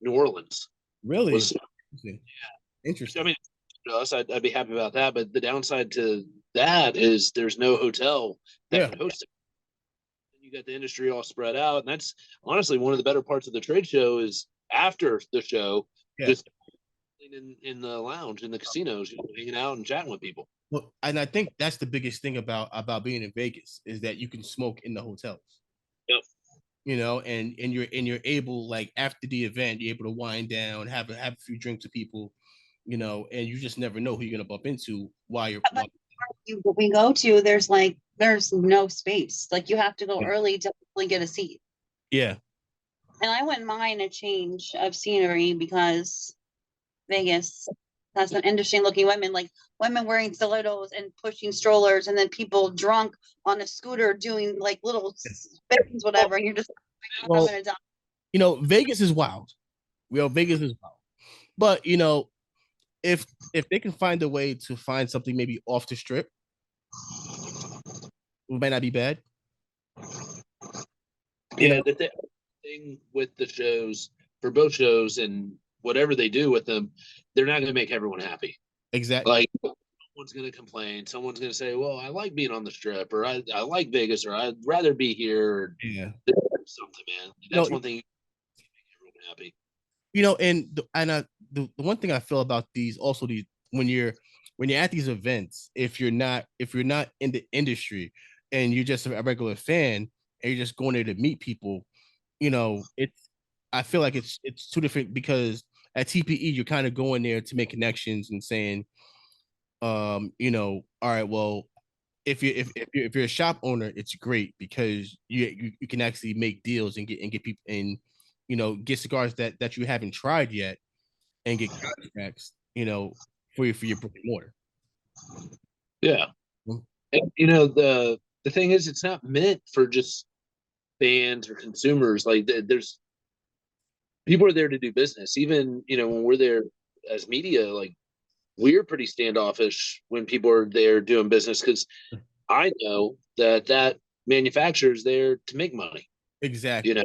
New Orleans. Really? Was, Interesting. I mean, to us, I'd be happy about that. But the downside to that is there's no hotel that can host it. You got the industry all spread out, and that's honestly one of the better parts of the trade show is after the show, just in the lounge, in the casinos, hanging out and chatting with people. Well, and I think that's the biggest thing about being in Vegas is that you can smoke in the hotels. Yep. You know, and you're able, like, after the event, you're able to wind down, have a few drinks with people, you know, and you just never know who you're gonna bump into while you're. We go to, there's no space. Like, you have to go early to really get a seat. Yeah. And I wouldn't mind a change of scenery because Vegas has some interesting looking women, like women wearing stilettos and pushing strollers, and then people drunk on a scooter doing like little spins, whatever. And you're just well, you know, Vegas is wild. Vegas is wild. But you know, if they can find a way to find something maybe off the strip, it might not be bad. Yeah, the thing with the shows, for both shows and whatever they do with them, they're not going to make everyone happy. Exactly. Like, someone's going to complain. Someone's going to say, well, I like being on the strip, or I like Vegas, or I'd rather be here. Yeah. Something, man. That's one thing to make everyone happy. You know, and the one thing I feel about these when you're at these events, if you're not in the industry and you're just a regular fan and you're just going there to meet people, you know, I feel like it's too different, because at TPE you're kind of going there to make connections and saying, you know, all right, well, if you're a shop owner, it's great because you can actually make deals and get people, and you know, get cigars that you haven't tried yet and get contracts, you know, for your brick and mortar. Yeah. And, you know, the thing is, it's not meant for just fans or consumers. Like, there's people are there to do business. Even, you know, when we're there as media, like, we're pretty standoffish when people are there doing business, because I know that manufacturer is there to make money. Exactly. You know,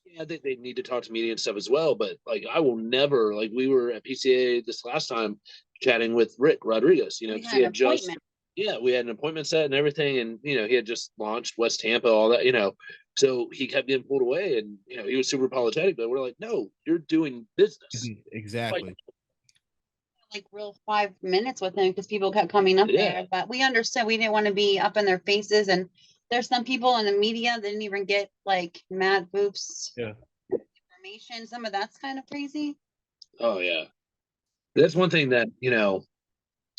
yeah, they need to talk to media and stuff as well. But like, I will never, like, we were at PCA this last time chatting with Rick Rodriguez. You know, because he had just we had an appointment set and everything, and you know, he had just launched West Tampa, all that. You know, so he kept getting pulled away, and you know, he was super apologetic. But we're like, no, you're doing business. Exactly. Like real 5 minutes with him because people kept coming up there, but we understood we didn't want to be up in their faces, and there's some people in the media that didn't even get like Matt Boop's information. Some of that's kind of crazy. Oh yeah, that's one thing that, you know,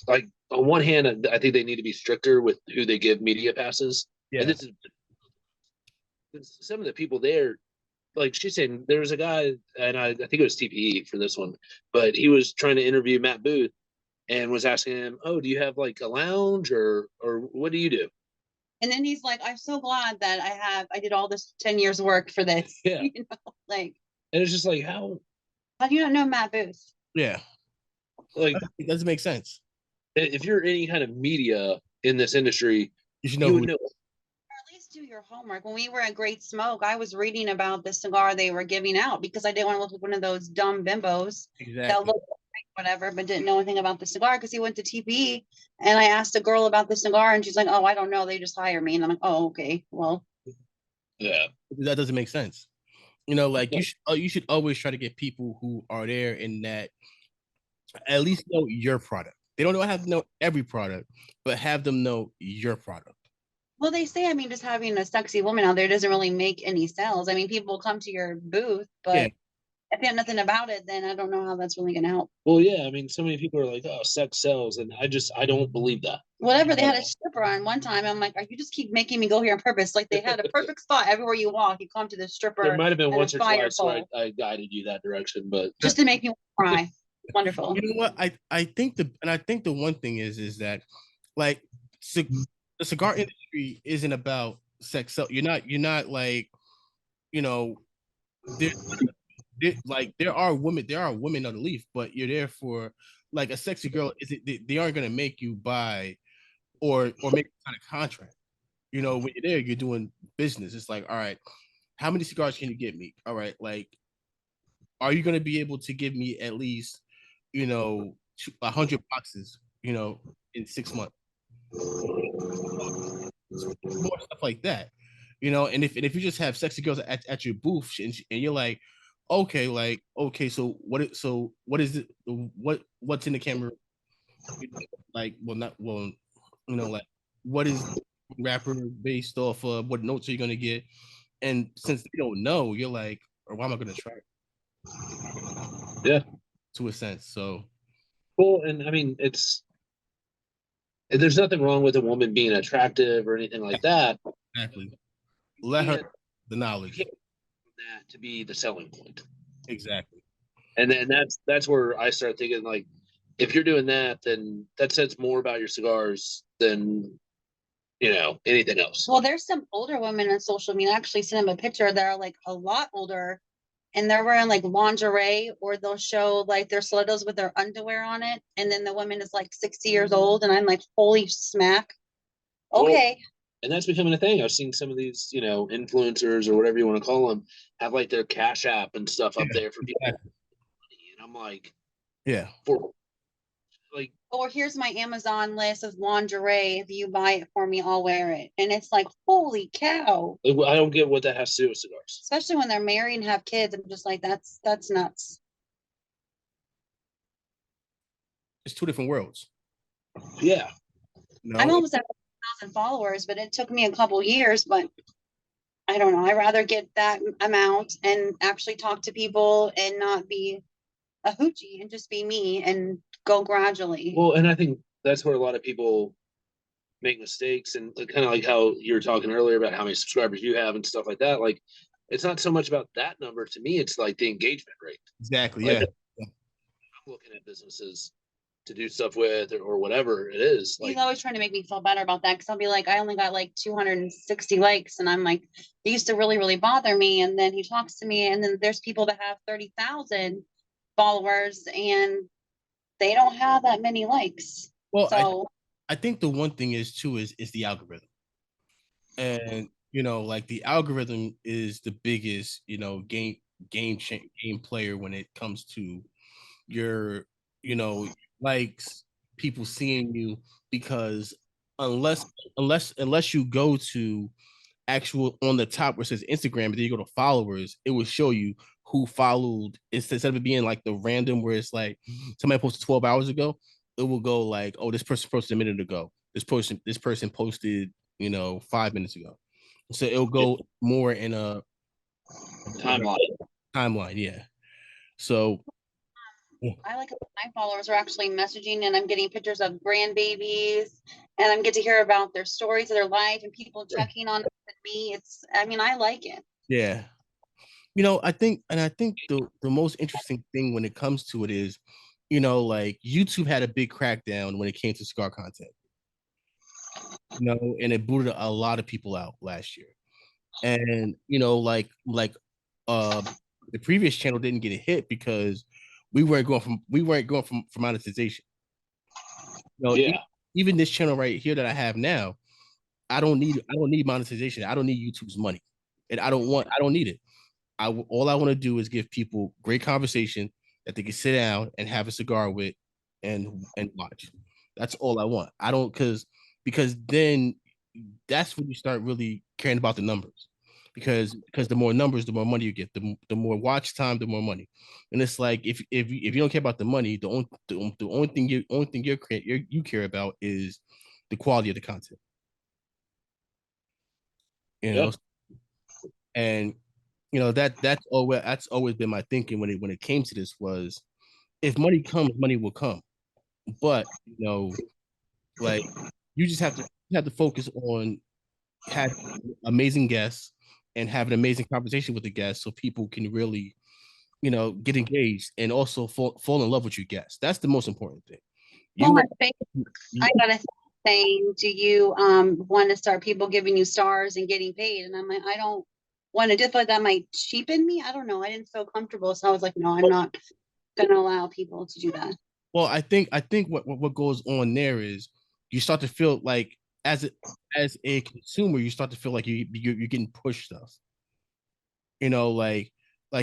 like, on one hand, I think they need to be stricter with who they give media passes. Yeah, and this is some of the people there. Like she's saying, there was a guy, and I think it was TPE for this one, but he was trying to interview Matt Booth and was asking him, "Oh, do you have like a lounge, or what do you do?" And then he's like, "I'm so glad that I did all this 10 years work for this." Yeah, you know, like, and it's just like, how do you not know Matt Booth? Yeah, like, it doesn't make sense. If you're any kind of media in this industry, you should know who. At least do your homework. When we were at Great Smoke, I was reading about the cigar they were giving out because I didn't want to look like one of those dumb bimbos that looked like whatever, but didn't know anything about the cigar, because he went to TPE, and I asked a girl about the cigar, and she's like, "Oh, I don't know. They just hire me." And I'm like, "Oh, okay. Well, yeah, that doesn't make sense." You know, like, you should always try to get people who are there and that at least know your product. They don't have to know every product, but have them know your product. Well, they say, I mean, just having a sexy woman out there doesn't really make any sales. I mean, people come to your booth, but if you have nothing about it, then I don't know how that's really going to help. Well, yeah, I mean, so many people are like, "Oh, sex sells," and I don't believe that. Whatever, they had a stripper on one time. I'm like, "You just keep making me go here on purpose." Like, they had a perfect spot everywhere you walk. You come to the stripper. There might have been once or twice where I guided you that direction, but just to make me cry. Wonderful. You know what? I think the one thing is that, like, the cigar industry isn't about sex. So you're not like, you know, there are women on the leaf, but you're there for like a sexy girl. They aren't gonna make you buy or make a kind of contract. You know, when you're there, you're doing business. It's like, all right, how many cigars can you get me? All right, like, are you gonna be able to give me at least, 100 boxes, in 6 months? More stuff like that, and if you just have sexy girls at your booth and you're like, okay, so what is it, what's in the camera, like, well, not well, like, what is rapper based off of, what notes are you gonna get? And since they don't know, you're like, or why am I gonna try? Yeah, to a sense. So well, and I mean, there's nothing wrong with a woman being attractive or anything like that. exactly, let her the knowledge. That to be the selling point. Exactly. And then that's where I start thinking, like, if you're doing that, then that says more about your cigars than anything else. Well, there's some older women on social media. I actually sent them a picture that are like a lot older, and they're wearing like lingerie, or they'll show like their stilettos with their underwear on it, and then the woman is like 60 years old, and I'm like, holy smack. Okay. Well, and that's becoming a thing. I've seen some of these, influencers or whatever you want to call them, have like their Cash App and stuff up there for people. Exactly. And I'm like, yeah. Or here's my Amazon list of lingerie. If you buy it for me, I'll wear it. And it's like, holy cow. I don't get what that has to do with cigars. Especially when they're married and have kids. I'm just like, that's nuts. It's two different worlds. Yeah. No, I'm almost at 1,000 followers, but it took me a couple years. But I don't know. I'd rather get that amount and actually talk to people and not be a hoochie and just be me and go gradually. Well, and I think that's where a lot of people make mistakes, and kind of like how you were talking earlier about how many subscribers you have and stuff like that. Like, it's not so much about that number. To me, it's like the engagement rate. Exactly. Like, yeah. I'm looking at businesses to do stuff with, or whatever it is. He's always trying to make me feel better about that, because I'll be like, I only got like 260 likes, and I'm like, they used to really, really bother me. And then he talks to me, and then there's people that have 30,000 followers, and they don't have that many likes. Well, so I think the one thing is too is the algorithm, and like the algorithm is the biggest game player when it comes to your likes, people seeing you, because unless you go to actual on the top where it says Instagram, and then you go to followers, it will show you who followed, instead of it being like the random where it's like somebody posted 12 hours ago. It will go like, oh, this person posted a minute ago, this person posted 5 minutes ago. So it'll go more in a timeline. Yeah. So I like it when my followers are actually messaging, and I'm getting pictures of grandbabies, and I'm get to hear about their stories of their life and people checking on me. I like it. Yeah. I think the most interesting thing when it comes to it is, like YouTube had a big crackdown when it came to cigar content. And it booted a lot of people out last year. And like the previous channel didn't get a hit because we weren't going from monetization. Even this channel right here that I have now, I don't need monetization. I don't need YouTube's money, and I don't need it. All I want to do is give people great conversation that they can sit down and have a cigar with and watch. That's all I want. I don't because then that's when you start really caring about the numbers. Because the more numbers, the more money you get. The more watch time, the more money. And it's like if you don't care about the money, the only thing you care about is the quality of the content. And that's always been my thinking when it came to this was, if money comes, money will come. But like, you just have to focus on having amazing guests and have an amazing conversation with the guests, so people can really get engaged and also fall in love with your guests. That's the most important thing. I gotta saying, do you want to start people giving you stars and getting paid? And I'm like, I don't one, I did feel like that might cheapen me. I don't know. I didn't feel comfortable, so I was like, no, I'm not gonna allow people to do that. Well, I think what goes on there is you start to feel like as a consumer, you start to feel like you're getting pushed stuff. You know, like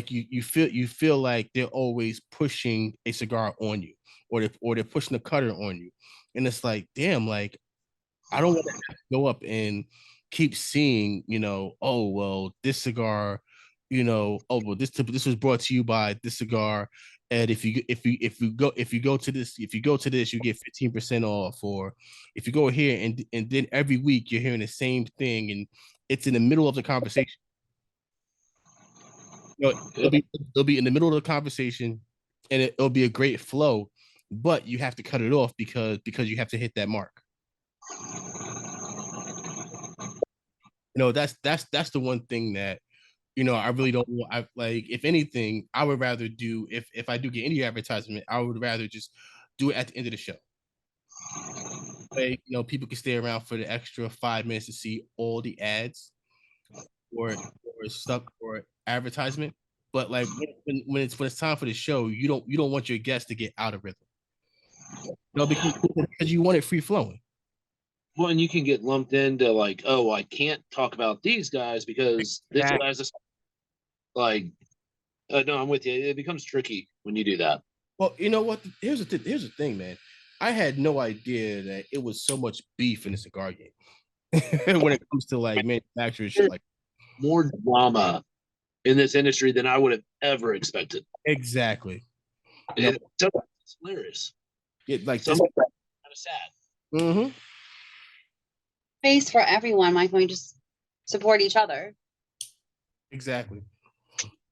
you feel like they're always pushing a cigar on you, or they're pushing a cutter on you, and it's like, damn, like I don't want to go up and keep seeing, oh well, this cigar, oh well, this was brought to you by this cigar, and if you go to this, you get 15% off, or if you go here and then every week you're hearing the same thing, and it's in the middle of the conversation. It'll be in the middle of the conversation, and it'll be a great flow, but you have to cut it off because you have to hit that mark. That's the one thing that I really don't want. I like, if anything, I would rather do, if I do get any advertisement, I would rather just do it at the end of the show. Like, people can stay around for the extra 5 minutes to see all the ads or stuff or advertisement. But like when it's time for the show, you don't want your guests to get out of rhythm. Because you want it free flowing. Well, and you can get lumped into like, oh, I can't talk about these guys because this guy's a, like, no, I'm with you. It becomes tricky when you do that. Well, you know what? Here's the thing, man. I had no idea that it was so much beef in the cigar game when it comes to like manufacturers shit like more drama in this industry than I would have ever expected. Exactly. It's hilarious. Yeah, like this kind of sad. Mm-hmm. Space for everyone. Why can't we just support each other? Exactly.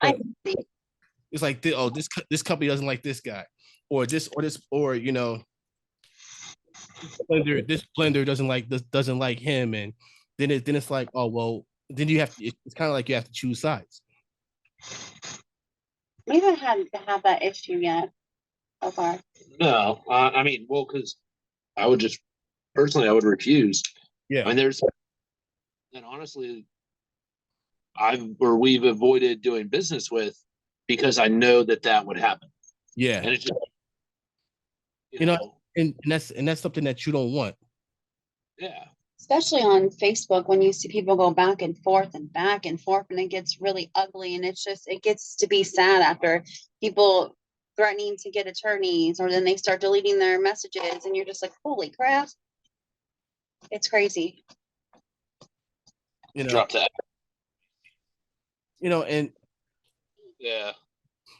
It's like, oh, this company doesn't like this guy, or this, or this blender doesn't like him, and then it's like, oh well, then you have to. It's kind of like you have to choose sides. We haven't had to have that issue yet so far. No, I mean, well, because I would just personally, I would refuse. Yeah, I mean, and honestly, we've avoided doing business with because I know that would happen. Yeah, and it's just, and that's something that you don't want. Yeah, especially on Facebook when you see people go back and forth, and it gets really ugly, and it gets to be sad after people threatening to get attorneys, or then they start deleting their messages, and you're just like, holy crap. It's crazy. Drop that. And yeah,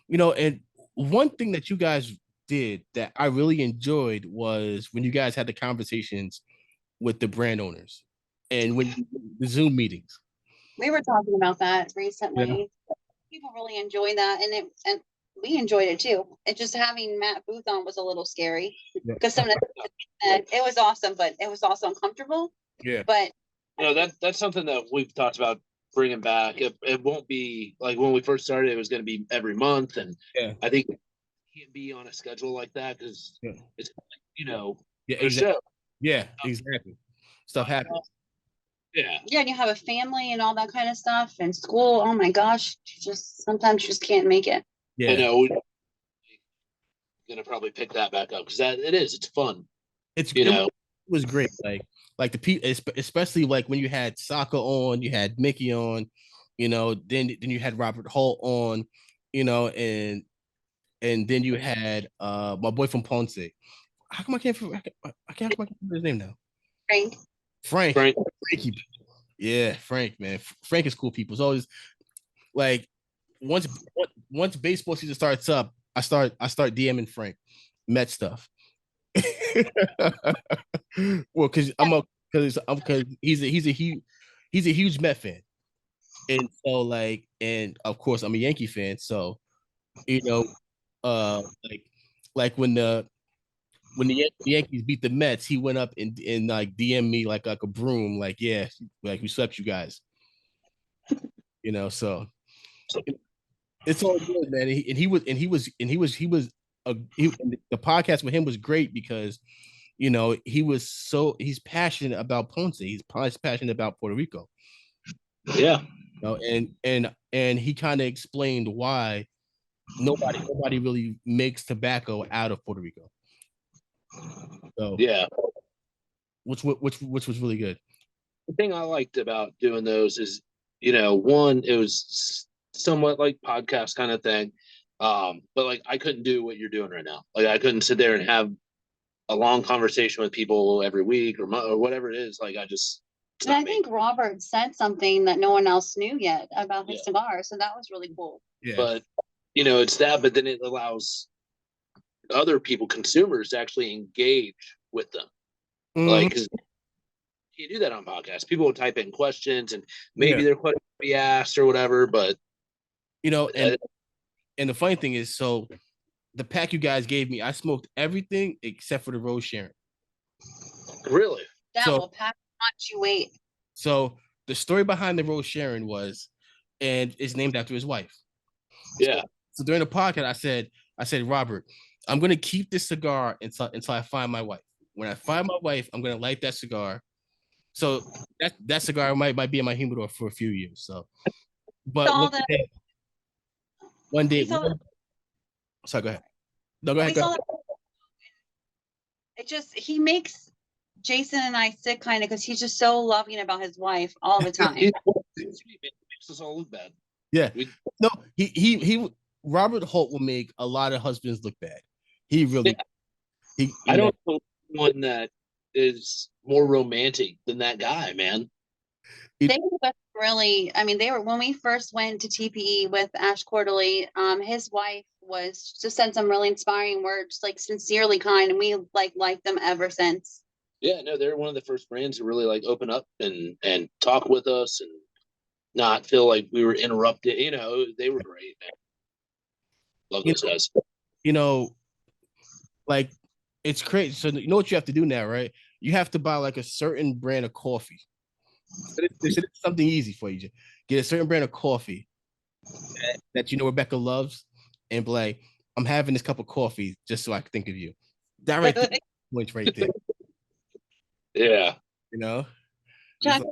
and one thing that you guys did that I really enjoyed was when you guys had the conversations with the brand owners and when the Zoom meetings. We were talking about that recently. Yeah. People really enjoy that, and we enjoyed it too. It just having Matt Booth on was a little scary because some of it was awesome, but it was also uncomfortable. Yeah. But that's something that we've talked about bringing back. It won't be like when we first started. It was going to be every month, and I think it can't be on a schedule like that because it's exactly. Yeah, exactly. Stuff happens. Yeah, and you have a family and all that kind of stuff, and school. Oh my gosh, sometimes you just can't make it. Yeah, I know. We're gonna probably pick that back up because it's fun. It was great. Like the people, especially like when you had Saka on, you had Mickey on, then you had Robert Holt on, and then you had my boy from Ponce. How come I can't remember his name now? Frank. Frankie. Yeah, Frank, man. Frank is cool people. It's always like once baseball season starts up, I start DMing Frank Met stuff. Well, because he's a huge Met fan, and so and of course I'm a Yankee fan. So like when the Yankees beat the Mets, he went up and like DM me like a broom, like, yeah, like we swept you guys. So it's all good, man. The podcast with him was great because he's passionate about Ponce. He's passionate about Puerto Rico. Yeah. And he kind of explained why nobody really makes tobacco out of Puerto Rico. So Yeah. which was really good. The thing I liked about doing those is, one, it was somewhat like podcast kind of thing. But like I couldn't do what you're doing right now. Like I couldn't sit there and have a long conversation with people every week or whatever it is. Like and I think Robert said something that no one else knew yet about his cigar, so that was really cool. Yeah. But it's that, but then it allows other people, consumers, to actually engage with them. Like, because you do that on podcasts. People will type in questions and maybe their question will be asked or whatever, but and the funny thing is, so the pack you guys gave me, I smoked everything except for the Rose Sharon. Really? That will pack much you wait. So the story behind the Rose Sharon was, and it's named after his wife. Yeah. So during the podcast, I said, Robert, I'm gonna keep this cigar until I find my wife. When I find my wife, I'm gonna light that cigar. So that cigar might be in my humidor for a few years. So, but one day, sorry, go ahead. No, go ahead. It just, he makes Jason and I sick kind of because he's just so loving about his wife all the time. It makes us all look bad. Yeah. No, he Robert Holt will make a lot of husbands look bad. He really. I don't know one that is more romantic than that guy, man. They were really, I mean, they were, when we first went to TPE with Ash Quarterly, his wife was just said some really inspiring words, like sincerely kind, and we liked them ever since. Yeah, no, they're one of the first brands to really like open up and talk with us and not feel like we were interrupted. They were great, man. Love those guys. Like, it's crazy. So you know what you have to do now, right? You have to buy like a certain brand of coffee. It's something easy for you. Get a certain brand of coffee that Rebecca loves, and be like, I'm having this cup of coffee just so I can think of you. That right there, points right there. Yeah. Jack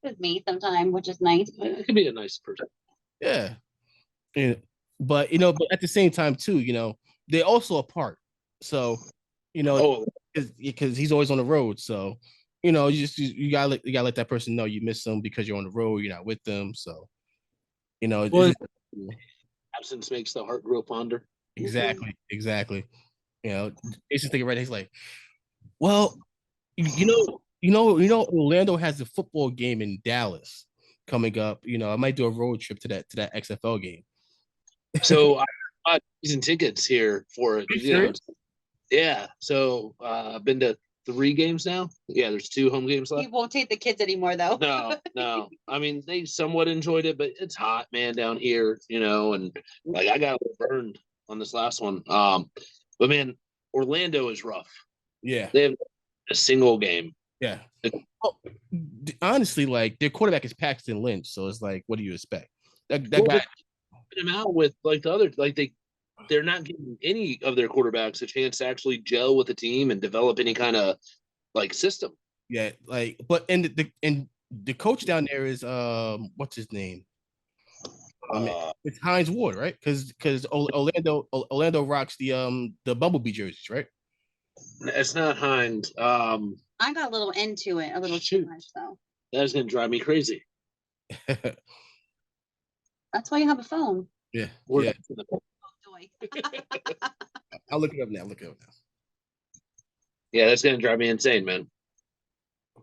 with me sometime, which is nice. It could be a nice person. Yeah. But but at the same time too, they're also apart. So, because he's always on the road. So, you gotta let that person know you miss them because you're on the road, you're not with them. So, absence makes the heart grow fonder. Exactly. Jason's thinking right. He's like, well, Orlando has a football game in Dallas coming up. I might do a road trip to that XFL game. So I bought season tickets here for it. Yeah. So I've been to 3 games now. Yeah, there's 2 home games left. You won't take the kids anymore, though. No. I mean, they somewhat enjoyed it, but it's hot, man, down here. And like I got a little burned on this last one. But man, Orlando is rough. Yeah, they have a single game. Yeah. Honestly, like their quarterback is Paxton Lynch, so it's like, what do you expect? That guy. Him out with like the other, like they're not giving any of their quarterbacks a chance to actually gel with the team and develop any kind of like system. Yeah, like, but and the coach down there is what's his name? It's Hines Ward, right? Because Orlando rocks the Bumblebee jerseys, right? It's not Hines. I got a little into it, a little too much though. That's gonna drive me crazy. That's why you have a phone. Yeah. I'll look it up now. Yeah, that's gonna drive me insane, man. Oh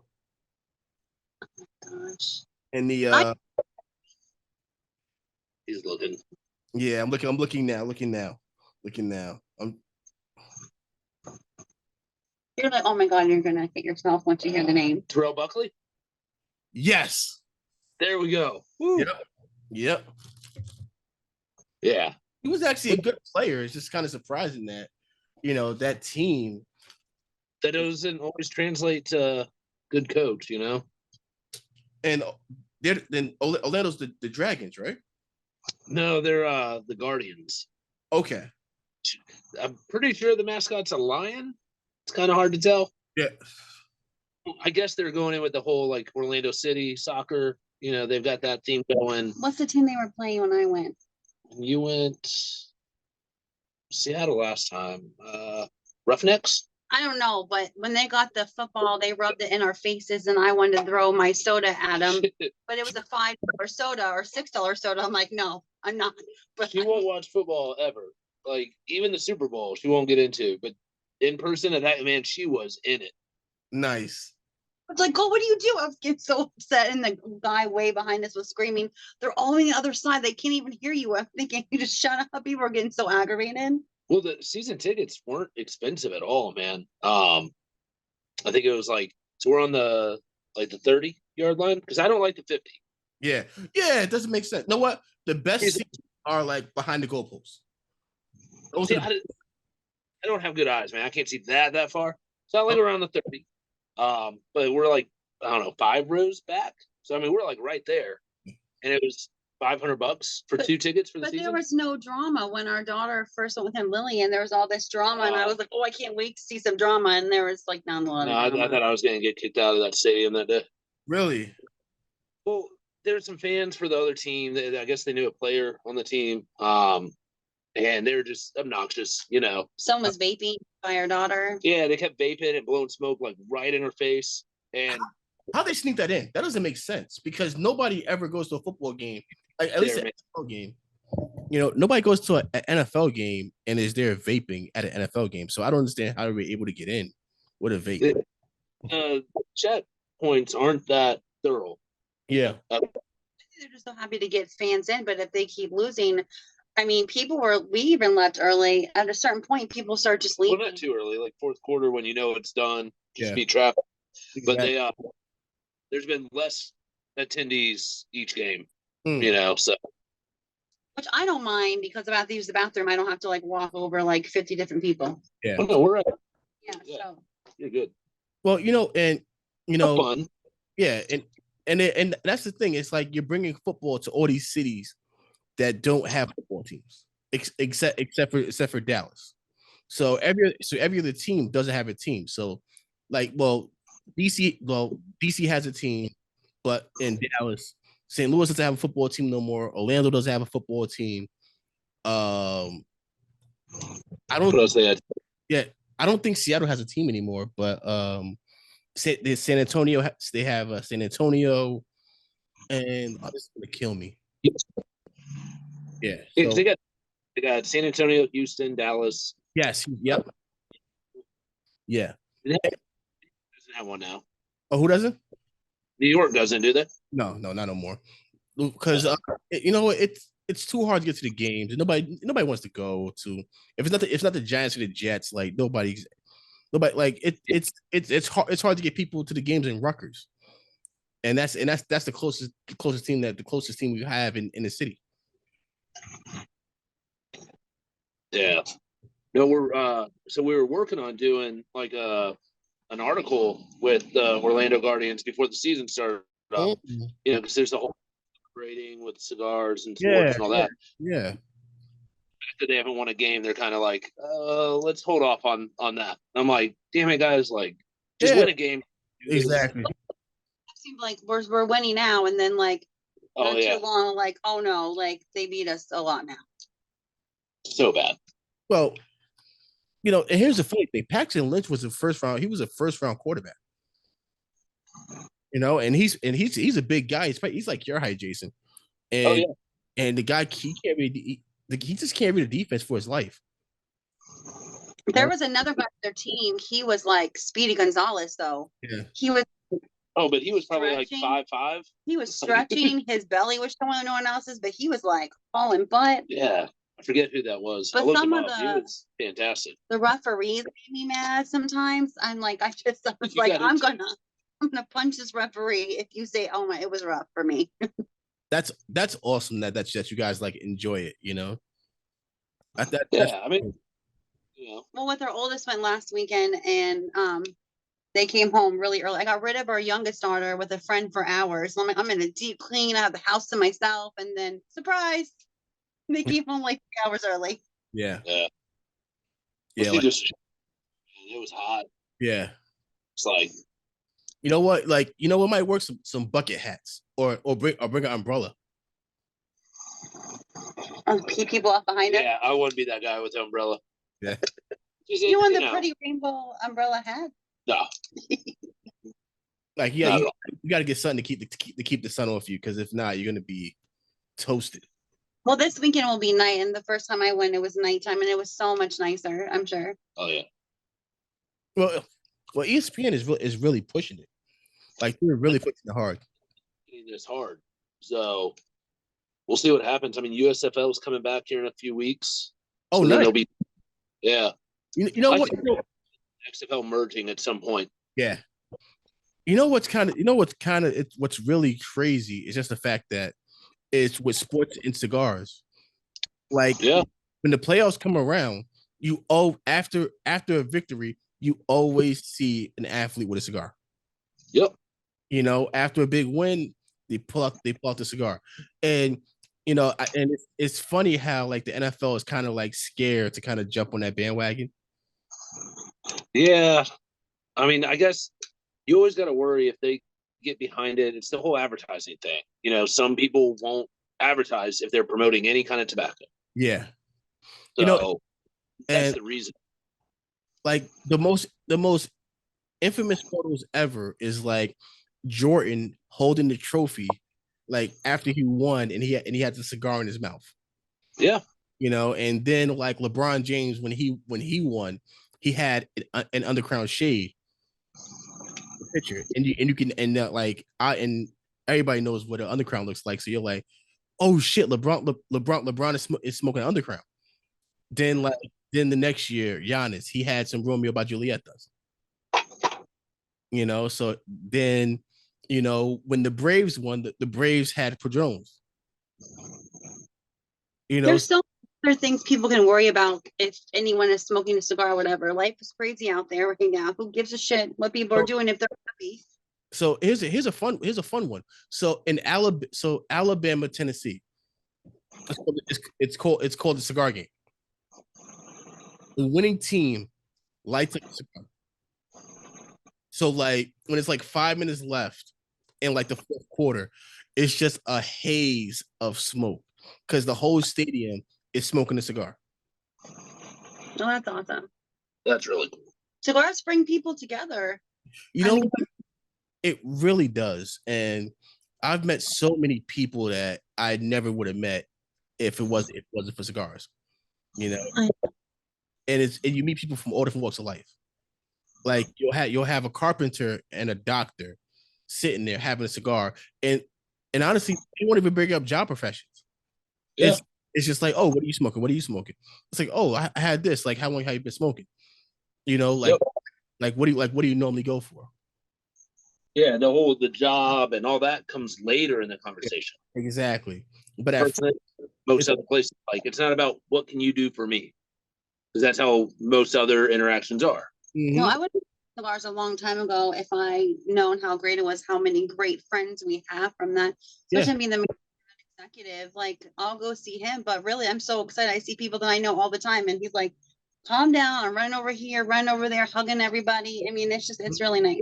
my gosh. And the he's looking. Yeah, I'm looking now. You're like, oh my god, you're gonna hit yourself once you hear the name. Terrell Buckley? Yes. There we go. Woo. Yep. Yeah. He was actually a good player. It's just kind of surprising that, that team. That doesn't always translate to good coach, And then Orlando's the Dragons, right? No, they're the Guardians. Okay. I'm pretty sure the mascot's a lion. It's kind of hard to tell. Yeah. I guess they're going in with the whole like Orlando City soccer You know, they've got that team going. What's the team they were playing when I went? You went Seattle last time. Roughnecks? I don't know, but when they got the football, they rubbed it in our faces, and I wanted to throw my soda at them. But it was a $5 soda or $6 soda. I'm like, no, I'm not. But She won't watch football ever. Like, even the Super Bowl, she won't get into. But in person, at that, man, she was in it. Nice. It's like, oh, what do you do? I was getting so upset, and the guy way behind us was screaming. They're all on the other side. They can't even hear you. I'm thinking, you just shut up. People are getting so aggravated. Well, the season tickets weren't expensive at all, man. I think it was like, so we're on the 30-yard line because I don't like the 50. Yeah, it doesn't make sense. You know what? The best seats are like behind the goalposts. See, I don't have good eyes, man. I can't see that far. So I like around the 30. But we're like, I don't know, 5 rows back. So I mean, we're like right there, and it was $500 for 2 tickets for the season. But there was no drama when our daughter first went with him, Lily, and there was all this drama, and I was like, oh, I can't wait to see some drama, and there was like not a lot. I thought I was going to get kicked out of that stadium that day. Really? Well, there's some fans for the other team. I guess they knew a player on the team, and they were just obnoxious, you know. Someone was vaping by our daughter. Yeah, they kept vaping and blowing smoke like right in her face. And how they sneak that in? That doesn't make sense because nobody ever goes to a football game. Like, at least an NFL game. You know, nobody goes to an NFL game and is there vaping at an NFL game. So I don't understand how they were able to get in with a vape. Chat points aren't that thorough. Yeah. They're just so happy to get fans in, but if they keep losing, I mean, we even left early. At a certain point, people start just leaving. Well, not too early, like fourth quarter when you know it's done, just be traffic. Exactly. But there's been less attendees each game, you know, so. Which I don't mind because if I have to use the bathroom, I don't have to like walk over like 50 different people. Yeah. Oh, no, we're right. Yeah, so. You're good. Well, you know, and you know, fun. Yeah, and that's the thing. It's like you're bringing football to all these cities that don't have football teams, except for Dallas. So every other team doesn't have a team. So, like, DC has a team, but in Dallas, St. Louis doesn't have a football team no more. Orlando doesn't have a football team. I don't. What else they had? Yeah, I don't think Seattle has a team anymore. But San Antonio, they have San Antonio, and this is gonna kill me. Yeah, so, they got San Antonio, Houston, Dallas. Yes. Yep. Yeah. Doesn't have one now. Oh, who doesn't? New York doesn't, do they? No, not no more. Because you know it's too hard to get to the games. Nobody wants to go to. If it's not the Giants or the Jets, like nobody like it's hard to get people to the games in Rutgers, and that's the closest team we have in the city. Yeah. No, we were working on doing like an article with Orlando Guardians before the season started up. You know, because there's the whole rating with cigars and sports and all that. Yeah. After they haven't won a game, they're kind of like, let's hold off on that. I'm like, damn it, guys, like just win a game. Exactly. It seems like we're winning now, and then like not too long, like, oh no, like they beat us a lot now. So bad. Well, you know, and here's the funny thing: Paxton Lynch was a first round. He was a first round quarterback. You know, and he's a big guy. He's like your height, Jason. And and the guy he just can't read the defense for his life. There was another guy on their team. He was like Speedy Gonzalez, though. Yeah. He was. Oh, but he was probably like 5'5". He was stretching. His belly was showing no one else's, but he was like falling butt. Yeah. I forget who that was. But some of he was fantastic. The referees made me mad sometimes. I'm like, I was like, I'm gonna punch this referee if you say, oh my, it was rough for me. That's awesome that you guys like enjoy it, you know. I mean, you know. Well, with our oldest went last weekend, and they came home really early. I got rid of our youngest daughter with a friend for hours. So I'm like, I'm in a deep clean. I have the house to myself, and then surprise. They came home like 3 hours early. Yeah. It was hot. Yeah. It's like, you know what might work, some bucket hats. bring an umbrella. Keep people up behind it. Yeah, I wouldn't be that guy with the umbrella. Yeah. You want the pretty rainbow umbrella hat? No. Like, yeah, you got to get something to keep the sun off you, because if not, you're gonna be toasted. Well, this weekend will be night, and the first time I went, it was nighttime, and it was so much nicer. I'm sure. Oh yeah. Well, ESPN is really pushing it. Like, they're really pushing it hard. It's hard. So we'll see what happens. I mean, USFL is coming back here in a few weeks. Oh, so nice. There'll be, yeah. You know what? XFL merging at some point. Yeah. What's really crazy is just the fact that it's with sports and cigars. Like, yeah, when the playoffs come around, after a victory, you always see an athlete with a cigar. Yep. After a big win, they pull out the cigar. And it's funny how, like, the NFL is kind of like scared to kind of jump on that bandwagon. Yeah. I mean, I guess you always got to worry if they get behind it. It's the whole advertising thing. Some people won't advertise if they're promoting any kind of tobacco. Yeah. So that's the reason. Like, the most infamous photos ever is like Jordan holding the trophy, like, after he won, and he had the cigar in his mouth. Yeah. And then, like, LeBron James, when he won, he had an undercrown shade picture, and you can, and everybody knows what an undercrown looks like. So you're like, oh shit, LeBron is smoking an undercrown. Then the next year, Giannis, he had some Romeo by Julietas. So then, when the Braves won, the Braves had Padrones. There's so many other things people can worry about if anyone is smoking a cigar or whatever. Life is crazy out there right now. Who gives a shit what people are doing if they're happy? So here's a fun one. So in Alabama, Tennessee, it's called the cigar game. The winning team lights up the cigar. So, like, when it's like 5 minutes left in, like, the fourth quarter, it's just a haze of smoke because the whole stadium is smoking a cigar. Oh, that's awesome. That's really cool. Cigars bring people together. It really does. And I've met so many people that I never would have met if it wasn't for cigars. And you meet people from all different walks of life. Like, you'll have a carpenter and a doctor sitting there having a cigar, and honestly, they won't even bring up job professions. Yeah. It's just like, oh, what are you smoking? What are you smoking? It's like, oh, I had this. Like, how long have you been smoking? Like, what do you normally go for? Yeah, the job and all that comes later in the conversation. Exactly. But most other places, like, it's not about what can you do for me, because that's how most other interactions are. Mm-hmm. No, I would have cigars a long time ago if I known how great it was, how many great friends we have from that. Especially being the executive, like, I'll go see him, but really I'm so excited. I see people that I know all the time, and he's like, calm down, I'm running over here, running over there, hugging everybody. I mean, it's really nice.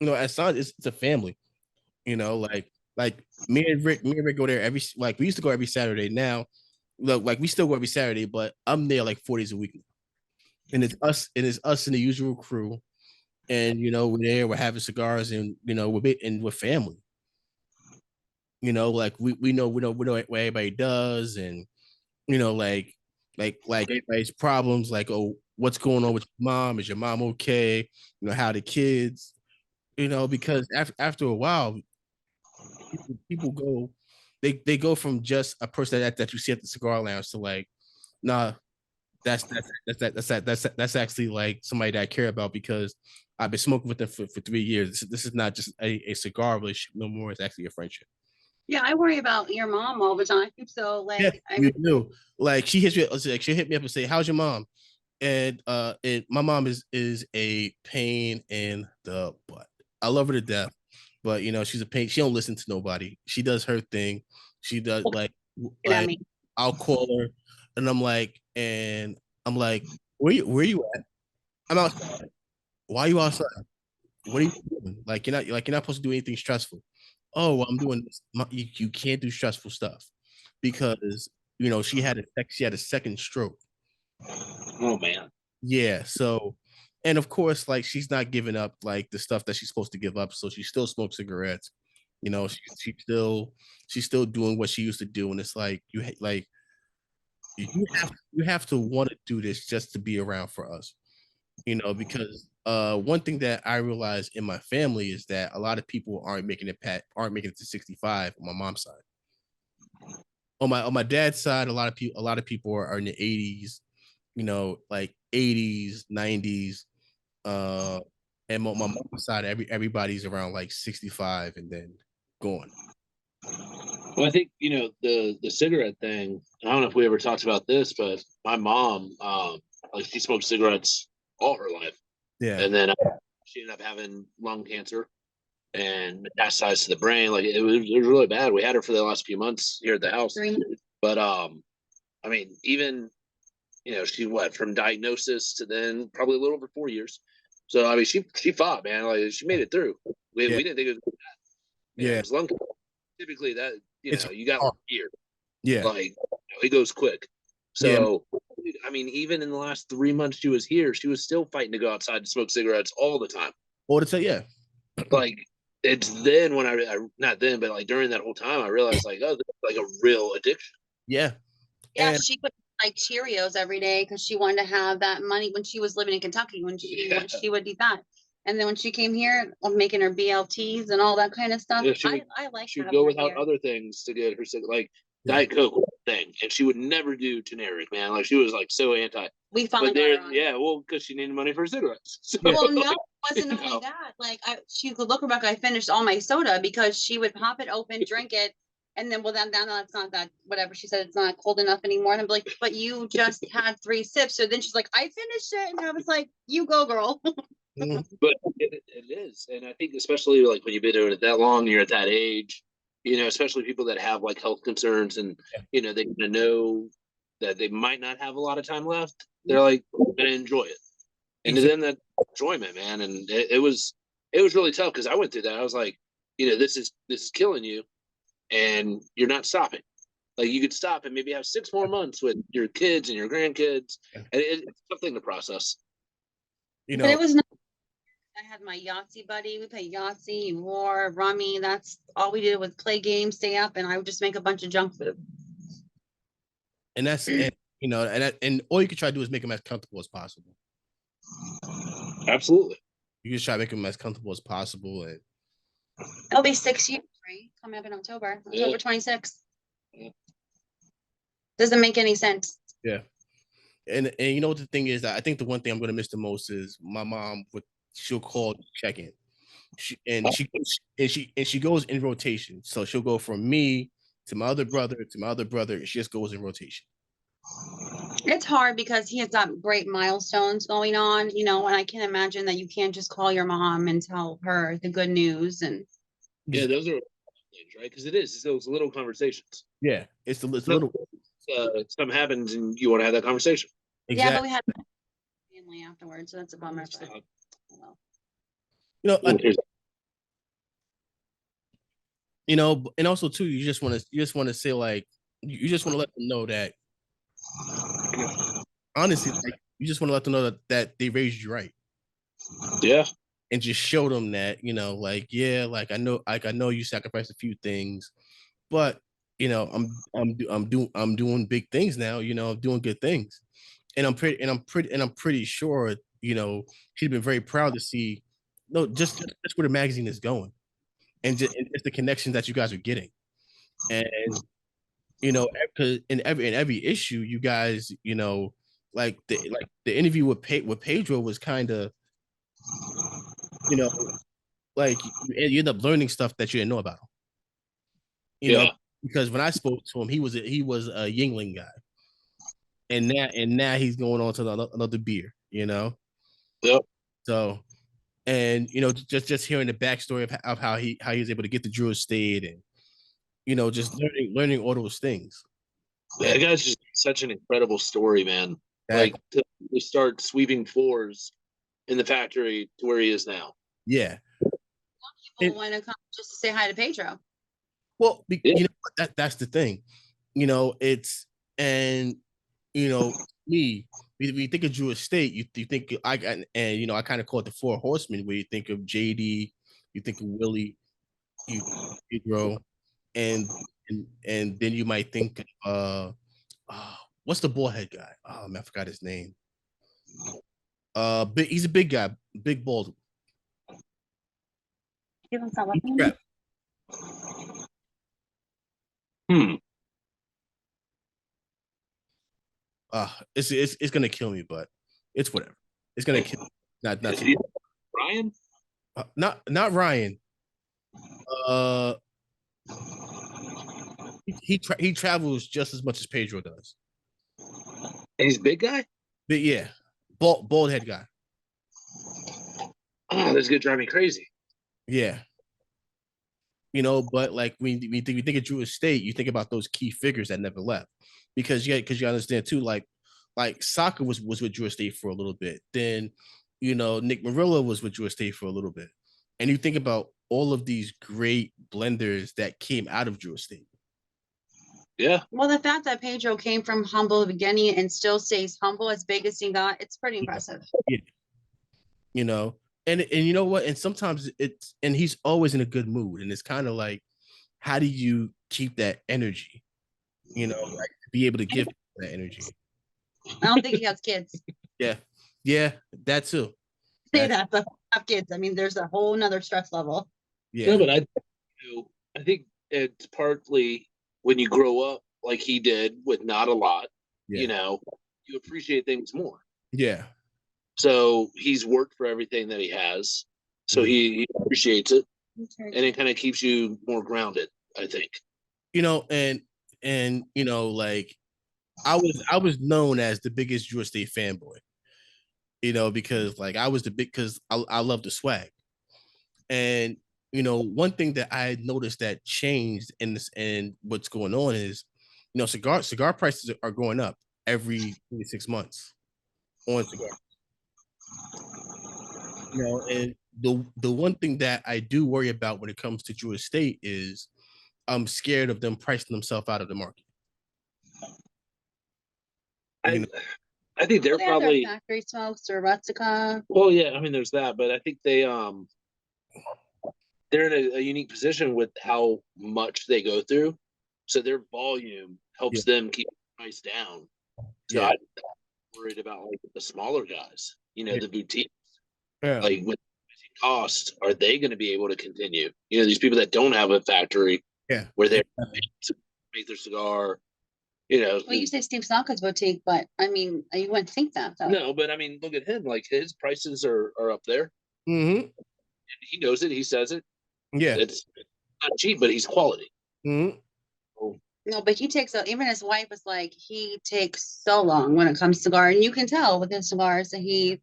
As son, it's a family. Like me and Rick go there we used to go every Saturday. Now, look, like, we still go every Saturday, but I'm there like 4 days a week. And it's us and the usual crew. And we're there, we're having cigars, and we're family. Like, we know what everybody does, and like everybody's problems, like, oh, what's going on with your mom? Is your mom okay? How the kids, because after a while, people go, they go from just a person that you see at the cigar lounge to, like, nah, that's actually, like, somebody that I care about, because I've been smoking with them for 3 years. This is not just a cigar relationship no more. It's actually a friendship. Yeah, I worry about your mom all the time. So, like, yeah, we do. Like, she hit me up and say, "How's your mom?" And my mom is a pain in the butt. I love her to death, but she's a pain. She don't listen to nobody. She does her thing. She does like I'll call her, and I'm like, where you at? I'm outside. Why are you outside? What are you doing? Like you're not supposed to do anything stressful. Oh, well, I'm doing this. You can't do stressful stuff because she had a second stroke. Oh man. Yeah, so and of course, like she's not giving up like the stuff that she's supposed to give up. So she still smokes cigarettes. She's still doing what she used to do, and it's like you have to want to do this just to be around for us, because one thing that I realized in my family is that a lot of people aren't making it to 65 on my mom's side. On my dad's side, a lot of people are in the 80s, like 80s, 90s. Uh, and on my mom's side, everybody's around like 65 and then gone. Well, I think the cigarette thing. I don't know if we ever talked about this, but my mom, like she smoked cigarettes all her life, Yeah. and then she ended up having lung cancer and metastasized to the brain. Like it was really bad. We had her for the last few months here at the house, but I mean, even she went from diagnosis to then probably a little over 4 years. So I mean, she fought, man. Like she made it through. We didn't think it was bad. Yeah. It was lung cancer. Typically, that It's you got hard. a year. Yeah. Like it goes quick. So I mean, even in the last 3 months she was here, she was still fighting to go outside and smoke cigarettes all the time. Or to say, yeah. Like it's then when I not then, but like during that whole time, I realized like, oh, this is like a real addiction. Yeah. Yeah, she would like Cheerios every day because she wanted to have that money when she was living in Kentucky. When she would eat that, and then when she came here, making her BLTs and all that kind of stuff. Yeah, I like. She would go without other things to get her like Diet Coke thing, and she would never do generic, man. Like she was like so anti. We finally got her on. Yeah, well, because she needed money for cigarettes. So, well, no, it wasn't only that. Like she could look, Rebecca. I finished all my soda because she would pop it open, drink it. And then, well, then that's not that, whatever. She said it's not cold enough anymore. And I'm like, but you just had 3 sips. So then she's like, I finished it. And I was like, you go, girl. But it is. And I think especially like when you've been doing it that long, you're at that age, especially people that have like health concerns and, they're going to know that they might not have a lot of time left. They're like, going to enjoy it. And then that enjoyment, man. And it was really tough because I went through that. I was like, this is killing you. And you're not stopping. Like you could stop and maybe have 6 more months with your kids and your grandkids, and it's something to process. But it was not. I had my Yahtzee buddy. We played Yahtzee, War, Rummy. That's all we did was play games, stay up, and I would just make a bunch of junk food. And that's and all you can try to do is make them as comfortable as possible. Absolutely. You just try to make them as comfortable as possible, and it'll be 6 years. Coming up in October 26th. Yeah. Doesn't make any sense. Yeah. And you know what the thing is, I think the one thing I'm gonna miss the most is my mom she'll call to check in. She goes in rotation. So she'll go from me to my other brother and she just goes in rotation. It's hard because he has got great milestones going on, and I can imagine that you can't just call your mom and tell her the good news. And yeah, those are things, right? Because it's those little conversations. Yeah, it's the little. Something happens and you want to have that conversation. Exactly. Yeah, but we had family afterwards, so that's a bummer. And also too, you just want to say like you just want to let them know that honestly, like, you just want to let them know that they raised you right. Yeah. And just show them that, I know you sacrificed a few things, but I'm doing big things now, I'm doing good things. And I'm pretty sure, she's been very proud to see just where the magazine is going and just the connections that you guys are getting. And because in every issue, you guys, like the interview with Pedro was kind of, like you end up learning stuff that you didn't know about. Because when I spoke to him, he was a Yingling guy, and now he's going on to another beer. Yep. So, and just hearing the backstory of how he was able to get the Drew estate, and just learning all those things. That guy's just such an incredible story, man. Exactly. Like to start sweeping floors in the factory to where he is now. Yeah. People want to come just to say hi to Pedro. Well, you know that's the thing. You know, it's and you know me. When you think of Jewish state, you think and you know I kind of call it the four horsemen, where you think of JD, you think of Willie, you Pedro, and and then you might think what's the bullhead guy? Oh man, I forgot his name. He's a big guy, big bald. Yeah. It's gonna kill me, but it's whatever. It's gonna kill me. Not Ryan. Not Ryan. Uh, he travels just as much as Pedro does. And he's a big guy. But yeah, bald head guy. Oh, that's gonna drive me crazy. Yeah. You know, but like when you think of Jewish state, you think about those key figures that never left, because you understand too, like Saka was with Jewish state for a little bit. Then, you know, Nick Marilla was with Jewish state for a little bit, and you think about all of these great blenders that came out of Jewish state. Yeah. Well, the fact that Pedro came from humble beginning and still stays humble as big as he got, it's pretty impressive. Yeah. You know, and you know what? And sometimes he's always in a good mood, and it's kind of like, how do you keep that energy? You know, like be able to give that energy. I don't think he has kids. Yeah, that too. Say that, but have kids. I mean, there's a whole nother stress level. Yeah, but I think it's partly when you grow up like he did with not a lot. You know, you appreciate things more. Yeah. So he's worked for everything that he has, so he appreciates it, and it kind of keeps you more grounded, I think. You know, and you know, like I was known as the biggest Jewish State fanboy. You know, because like I was because I love the swag, and you know, one thing that I noticed that changed in this and what's going on is, you know, cigar prices are going up every 6 months on cigar. You know, and the one thing that I do worry about when it comes to Jewish state is I'm scared of them pricing themselves out of the market. I think they're probably factory smokes or Saka. Well, yeah, I mean, there's that, but I think they're in a unique position with how much they go through, so their volume helps them keep the price down. So I'm worried about like the smaller guys, you know, the boutiques. Like with cost, are they going to be able to continue? You know, these people that don't have a factory, where they make their cigar. You know, well, you say Steve Saka's boutique, but I mean, you wouldn't think that though. No, but I mean, look at him. Like his prices are up there. Mm-hmm. He knows it. He says it. Yeah, it's not cheap, but he's quality. Mm-hmm. No, but he takes even his wife is like, he takes so long when it comes to cigar, and you can tell with his cigars that he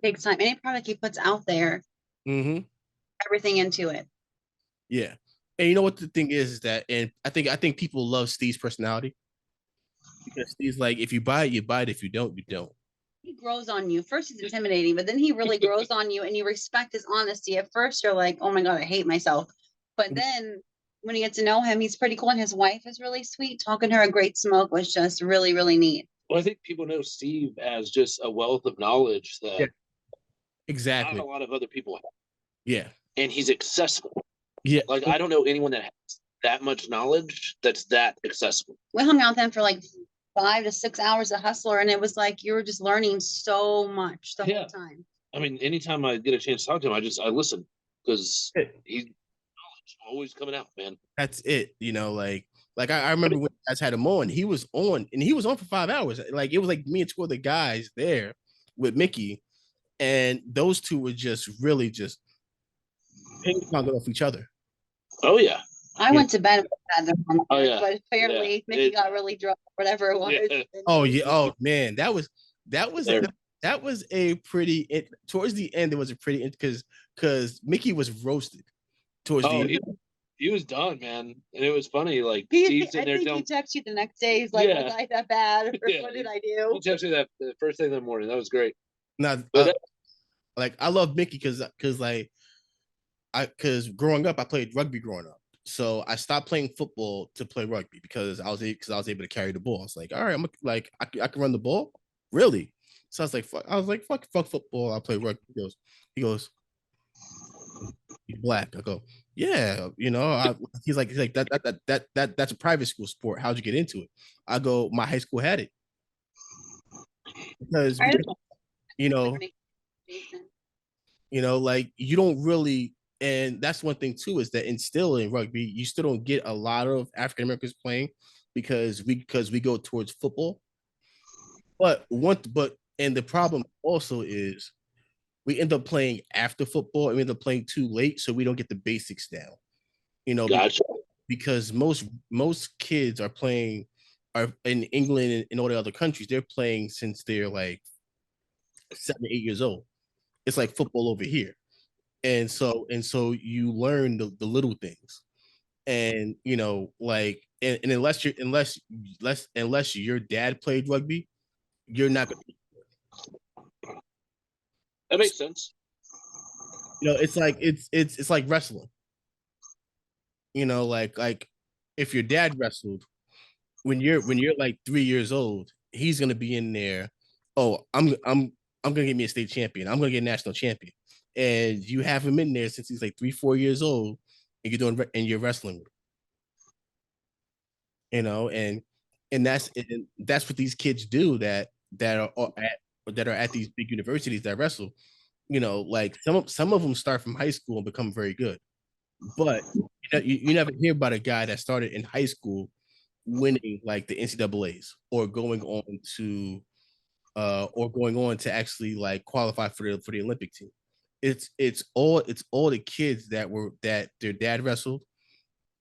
takes time. Any product he puts out there, everything into it. Yeah, and you know what the thing is that, and I think people love Steve's personality, because Steve's like, if you buy it, you buy it. If you don't, you don't. He grows on you. First, he's intimidating, but then he really grows on you, and you respect his honesty. At first, you're like, oh my God, I hate myself. But then when you get to know him, he's pretty cool. And his wife is really sweet. Talking to her a great smoke was just really, really neat. Well, I think people know Steve as just a wealth of knowledge that exactly not a lot of other people have. Yeah. And he's accessible. Yeah. Like, I don't know anyone that has that much knowledge that's that accessible. We hung out with him for like 5 to 6 hours a Hustler, and it was like you were just learning so much the whole time. I mean, anytime I get a chance to talk to him, I listen, because he's always coming out, man. That's it. You know, like I remember when you guys had him on, he was on for 5 hours. Like it was like me and two other guys there with Mickey, and those two were just really just ping-ponging off each other. Oh yeah. I went to bed with them, but apparently Mickey got really drunk, whatever it was. Yeah. Oh yeah. Oh man, that was a pretty. Towards the end, it was a pretty, because Mickey was roasted towards the end. He was done, man, and it was funny. Like I think he texted you the next day. He's like, "Was I that bad? Or what did I do?" He texted me that the first thing in the morning. That was great. Now, like I love Mickey because like because growing up, I played rugby growing up. So I stopped playing football to play rugby because I was able to carry the ball. I was like, all right, I can run the ball, really. So I was like, fuck football. I'll play rugby. He goes, he's black. I go, yeah, he's like that's a private school sport. How'd you get into it? I go, my high school had it because you know, like you don't really, and that's one thing too, is that instill in rugby, you still don't get a lot of African Americans playing because we go towards football. And the problem also is we end up playing after football and we end up playing too late, so we don't get the basics down. Gotcha. Because most kids are playing are in England and in all the other countries, they're playing since they're like 7, 8 years old. It's like football over here. And so you learn the little things. And and unless your dad played rugby, you're not gonna. That makes sense. It's like wrestling. Like if your dad wrestled when you're like 3 years old, he's gonna be in there. Oh, I'm gonna get me a state champion. I'm gonna get a national champion. And you have him in there since he's like 3, 4 years old, and you're wrestling with him. And that's what these kids do that are at these big universities that wrestle. Like some of them start from high school and become very good, but you never hear about a guy that started in high school winning like the NCAA's or going on to actually like qualify for the Olympic team. It's all the kids that their dad wrestled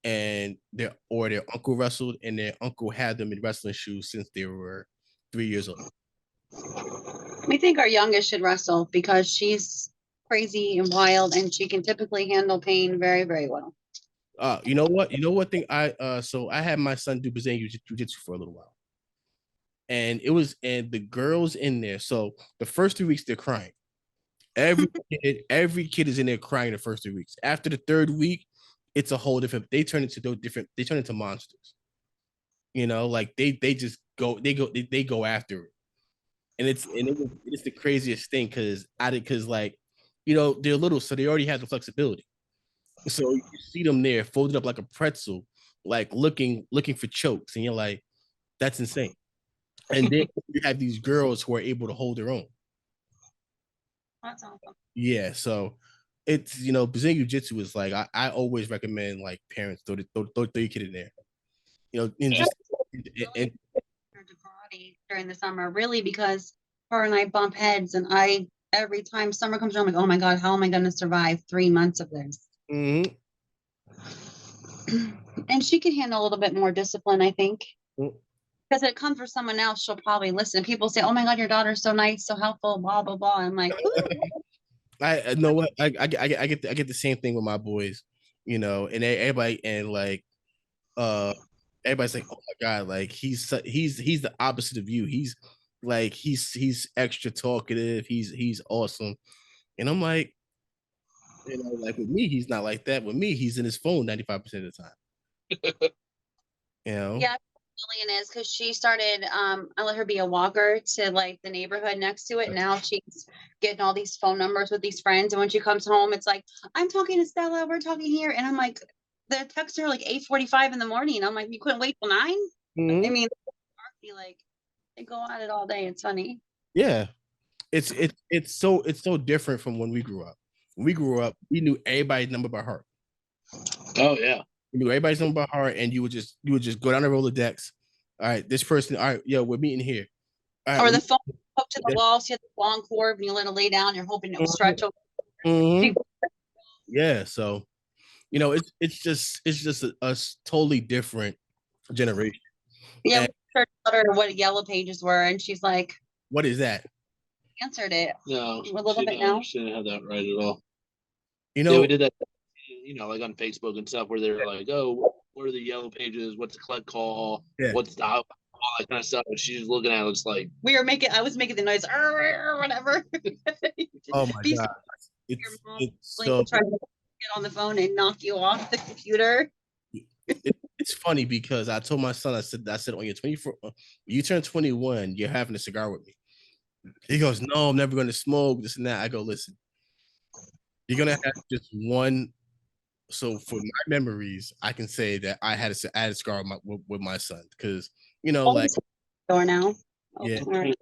and their uncle wrestled and their uncle had them in wrestling shoes since they were 3 years old. We think our youngest should wrestle because she's crazy and wild and she can typically handle pain very, very well. You know what thing so I had my son do Brazilian jiu-jitsu for a little while. And the girls in there. So the first 3 weeks they're crying. Every kid is in there crying the first 3 weeks. After the third week, it's a whole different. They turn into monsters. Like they just go after it, and it's the craziest thing because like they're little, so they already have the flexibility. So you see them there folded up like a pretzel, like looking for chokes, and you're like, that's insane. And then you have these girls who are able to hold their own. That's awesome. Yeah, so it's Brazilian Jiu-Jitsu is like I always recommend like parents throw your kid in there. And just and karate during the summer, really, because her and I bump heads, and every time summer comes around, I'm like, oh my god, how am I going to survive 3 months of this? mm-hmm. And she can handle a little bit more discipline, I think. Mm-hmm. Because it comes from someone else, she'll probably listen. People say, oh my god, your daughter's so nice, so helpful, blah blah blah. I'm like, I know what I get the same thing with my boys, and everybody and like everybody's like, oh my god, like he's the opposite of you. He's like he's extra talkative. He's awesome, and I'm like, like with me, he's not like that. With me, he's in his phone 95% of the time. Yeah. Lillian is, because she started I let her be a walker to like the neighborhood next to it. Now she's getting all these phone numbers with these friends, and when she comes home, it's like, I'm talking to Stella, we're talking here, and I'm like, the texts are like 8:45 in the morning. I'm like, you couldn't wait till 9? Mm-hmm. I mean, like they go at it all day. It's funny. Yeah, it's so different from when we grew up. When we grew up, we knew everybody's number by heart. Oh yeah. You knew everybody's number by heart, and you would just go down the Rolodex. All right, this person. All right, yo, we're meeting here. All right, or the phone up to the wall, so you have the long cord, and you let it lay down. You're hoping it will stretch over. Mm-hmm. Yeah, so it's just a totally different generation. Yeah, we told her what Yellow Pages were, and she's like, "What is that?" Answered it. No, a little bit now. She didn't have that right at all. Yeah, we did that. Like on Facebook and stuff, where they're like, "Oh, what are the Yellow Pages? What's the collect call? Yeah. What's the all that kind of stuff?" And she's looking at it, it's like I was making the noise, or whatever. Oh my god, it's so get on the phone and knock you off the computer. It's funny because I told my son, I said on your 24, you turn 21, you're having a cigar with me. He goes, no, I'm never going to smoke this and that. I go, listen, you're going to have just one. So for my memories, I can say that I had a cigar with my son because, like, door now. Yeah. Right.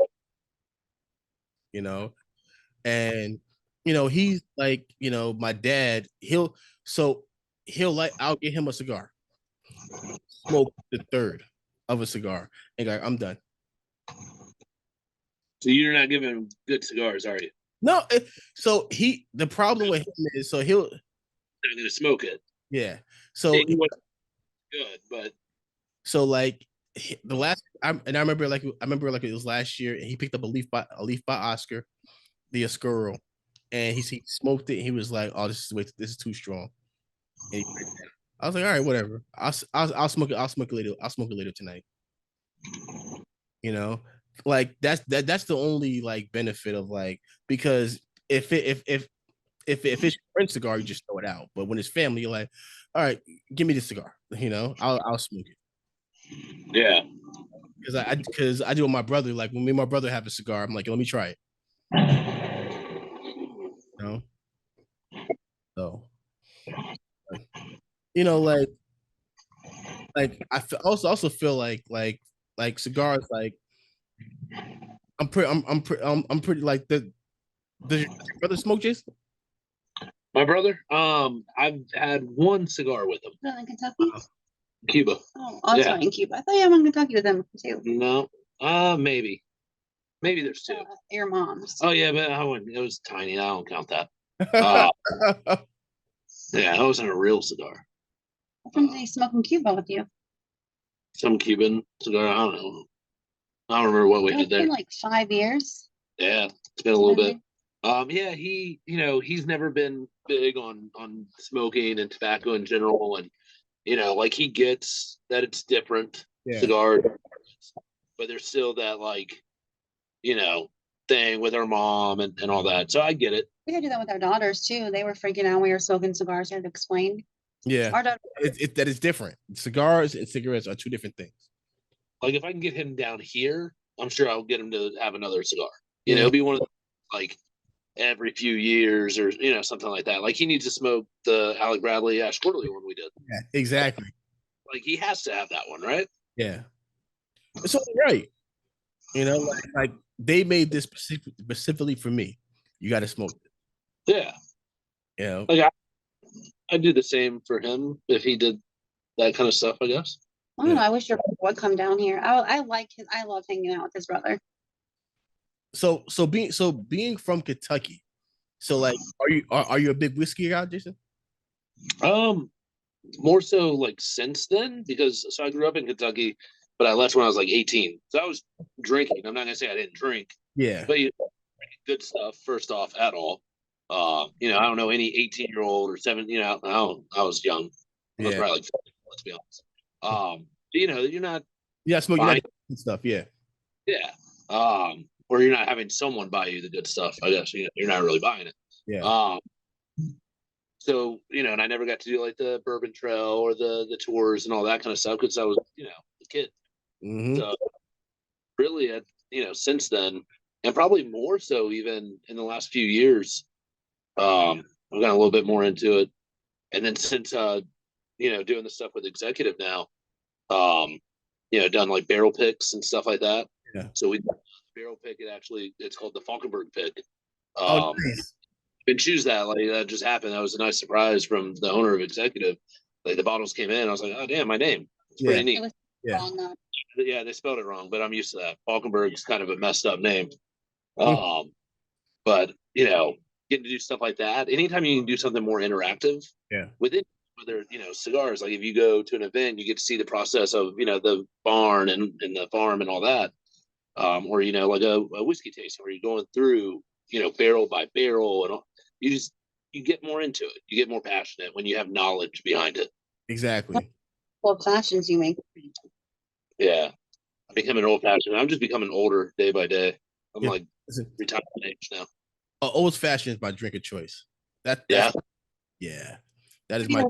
And, he's like, my dad, I'll get him a cigar, smoke the third of a cigar, and like, I'm done. So you're not giving him good cigars, are you? No, so the problem with him is, so he'll not going to smoke it. Yeah. So he was good, but so like the last, I remember like it was last year, and he picked up a leaf by Oscar, the Oscuro, and he smoked it. And he was like, "Oh, this is too strong." And I was like, "All right, whatever. I'll smoke it. I'll smoke it later. I'll smoke it later tonight." Like that's the only like benefit of like, because if it's friend's cigar, you just throw it out. But when it's family, you're like, all right, give me the cigar. I'll smoke it. Yeah. Because I do with my brother. Like when me and my brother have a cigar, I'm like, let me try it. So, like I also feel like cigars, like I'm pretty like does your brother smoke, Jason? My brother, I've had one cigar with him. In Kentucky? Cuba. Oh, yeah. Sorry, in Cuba. I thought you had one in Kentucky with them too. No, maybe there's two. Your mom's. Oh yeah, but it was tiny. I don't count that. Yeah, that wasn't a real cigar. How come did he smoke in Cuba with you? Some Cuban cigar. I don't know. I don't remember what we did there. It's been like 5 years. Yeah, it's been a little bit. Yeah, he's never been big on smoking and tobacco in general, and like he gets that it's different cigar, but there's still that like, thing with our mom and all that. So I get it. We had to do that with our daughters too. They were freaking out when we were smoking cigars. I had to explain. Yeah, that is different. Cigars and cigarettes are two different things. Like if I can get him down here, I'm sure I'll get him to have another cigar. It'll be one of the, like every few years or something like that. Like he needs to smoke the Alec Bradley Ash Quarterly one we did. Yeah, exactly. Like he has to have that one, right? Yeah, it's only right. Like they made this specifically for me. You got to smoke it. Yeah. Like I do the same for him if he did that kind of stuff, I guess. I don't know. I wish your brother would come down here. I love hanging out with his brother. So being from Kentucky, so like, are you a big whiskey guy, Jason? More so like since then, because I grew up in Kentucky, but I left when I was like 18. So I was drinking. I'm not gonna say I didn't drink. Yeah. But good stuff first off at all. I don't know any 18-year-old or 7. I was young. I was probably like 40, let's be honest. You're not. Yeah, smoking stuff. Yeah. Yeah. Or you're not having someone buy you the good stuff. I guess you're not really buying it. Yeah. So and I never got to do like the Bourbon Trail or the tours and all that kind of stuff because I was a kid. Mm-hmm. So really, since then, and probably more so even in the last few years, I've gotten a little bit more into it. And then since doing the stuff with Executive now, done like barrel picks and stuff like that. Yeah. So we barrel pick it's called the Faulkenburg pick. Nice. Didn't choose that, like that just happened. That was a nice surprise from the owner of Executive. Like the bottles came in, I was like, oh damn, my name. It's pretty neat. Yeah, they spelled it wrong, but I'm used to that. Faulkenburg is kind of a messed up name. But getting to do stuff like that, anytime you can do something more interactive, within whether cigars, like if you go to an event, you get to see the process of the barn and the farm and all that, or like a whiskey tasting where you're going through barrel by barrel, and you get more into it. You get more passionate when you have knowledge behind it. Exactly. What fashions you make? Yeah, I'm becoming old fashioned. I'm just becoming older day by day. I'm like retirement age now. Old fashioned is my drink of choice. Yeah. That is my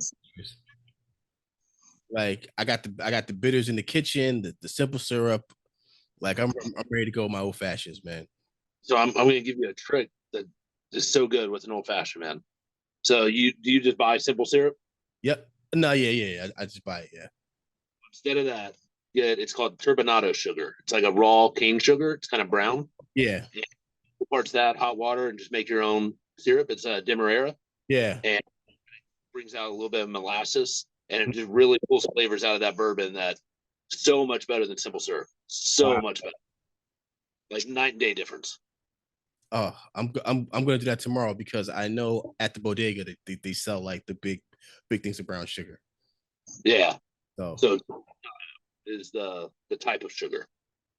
like I got the bitters in the kitchen, the simple syrup. Like I'm ready to go with my old fashions, man. So I'm gonna give you a trick that is so good with an old fashioned, man. So you just buy simple syrup? Yep. No, yeah. I just buy it, yeah. Instead of that, yeah, it's called turbinado sugar. It's like a raw cane sugar. It's kind of brown. Yeah. Parts that hot water and just make your own syrup. It's a demerara. Yeah. And brings out a little bit of molasses, and it just really pulls flavors out of that bourbon that so much better than simple syrup. So much better. Like night and day difference. Oh, I'm gonna do that tomorrow because I know at the bodega they sell like the big things of brown sugar. Yeah. So is the type of sugar.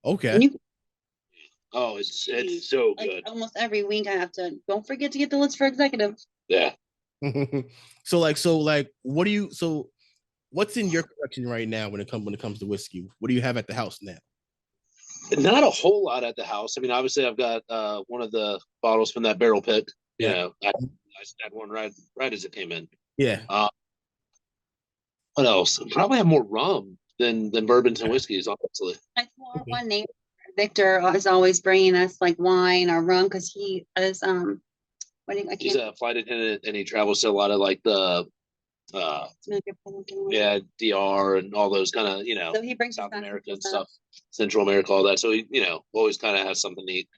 Okay. Oh, it's so good. Like almost every week I have to. Don't forget to get the list for executive. Yeah. so what do you what's in your collection right now when it comes to whiskey? What do you have at the house now? Not a whole lot at the house. I mean, obviously I've got one of the bottles from that barrel pick. You know, I had one right as it came in. Yeah. What else? Probably have more rum than bourbons and whiskeys, honestly. I saw one name. Victor is always bringing us like wine or rum because he is he's a flight attendant and he travels to a lot of like the DR and all those kind of so he brings South America and stuff, Central America, all that. So he always kind of has something neat.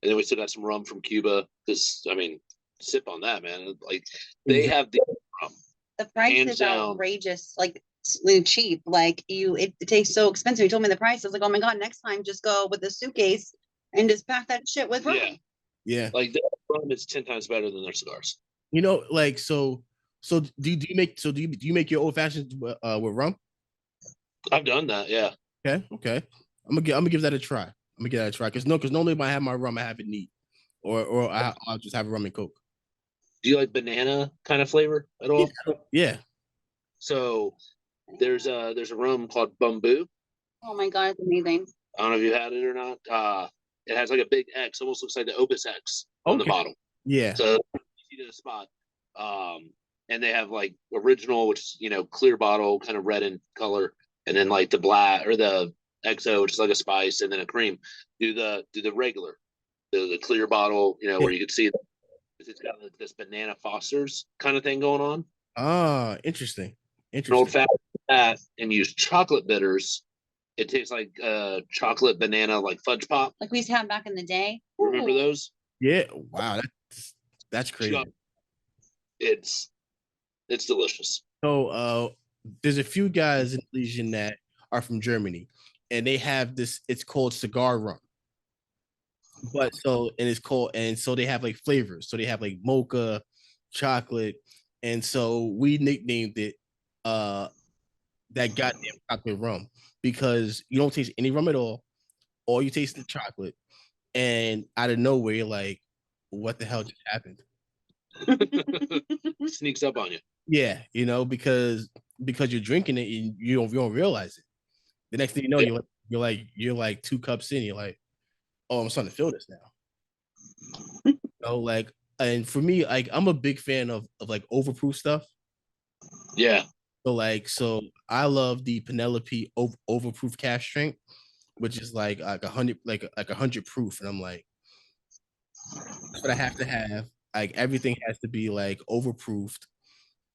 And then we still got some rum from Cuba. Because I mean, sip on that, man. Like they have the rum. The price is outrageous. Like cheap. Like it tastes so expensive. He told me the price. I was like, oh my god, next time just go with a suitcase and just pack that shit with rum. Yeah. Like their rum is 10 times better than their cigars. You know, like so do you make your old fashions with rum? I've done that, yeah. Okay. I'm gonna give that a try. Because normally when I have my rum, I have it neat, or I'll just have a rum and coke. Do you like banana kind of flavor at all? Yeah. So there's a rum called Bamboo. Oh my god, it's amazing. I don't know if you had it or not. It has like a big X, almost looks like the Opus X on the bottle. Yeah. So you see the spot. And they have like original, which is clear bottle, kind of red in color, and then like the black or the XO, which is like a spice, and then a cream. Do the regular, the clear bottle, where you can see it's got like this banana Foster's kind of thing going on. Ah, interesting. An old fashioned that and use chocolate bitters. It tastes like chocolate banana, like fudge pop. Like we used to have back in the day. Remember those? Yeah. Wow. That's crazy. It's delicious. So there's a few guys in Legion that are from Germany, and they have this. It's called Cigar rum. But so they have like flavors. So they have like mocha, chocolate, and so we nicknamed it that goddamn chocolate rum because you don't taste any rum at all you taste the chocolate, and out of nowhere you're like, what the hell just happened? Sneaks up on you. Yeah, because you're drinking it and you don't realize it. The next thing you know, you're like 2 cups in, you're like, oh, I'm starting to feel this now. Like, and for me, like I'm a big fan of like overproof stuff. Yeah. So I love the Penelope overproof cask strength, which is like 100 like 100 proof, and I'm like, that's what I have to have. Like everything has to be like overproofed,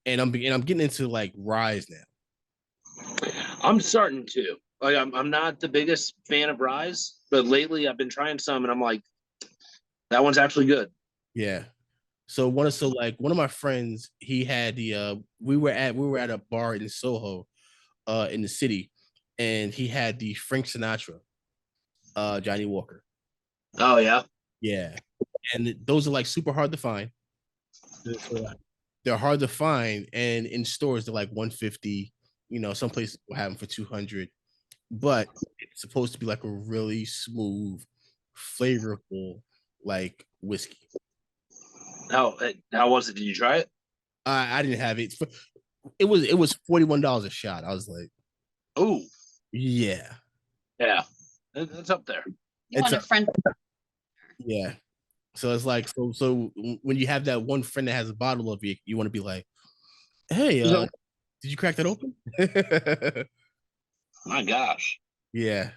and I'm getting into like ryes now. I'm starting to. Like I'm not the biggest fan of ryes, but lately I've been trying some, and I'm like, that one's actually good. Yeah. So one of my friends, he had the we were at a bar in Soho, in the city, and he had the Frank Sinatra, Johnny Walker. Oh yeah. Yeah. And those are like super hard to find. They're hard to find, and in stores they're like 150. Some places will have them for 200, but it's supposed to be like a really smooth, flavorful like whiskey. How was it? Did you try it? I didn't have it. It was $41 a shot. I was like, oh yeah, that's up there. You want a friend? Yeah. So it's like so when you have that one friend that has a bottle of it, you want to be like, Hey, So, did you crack that open? my gosh. Yeah,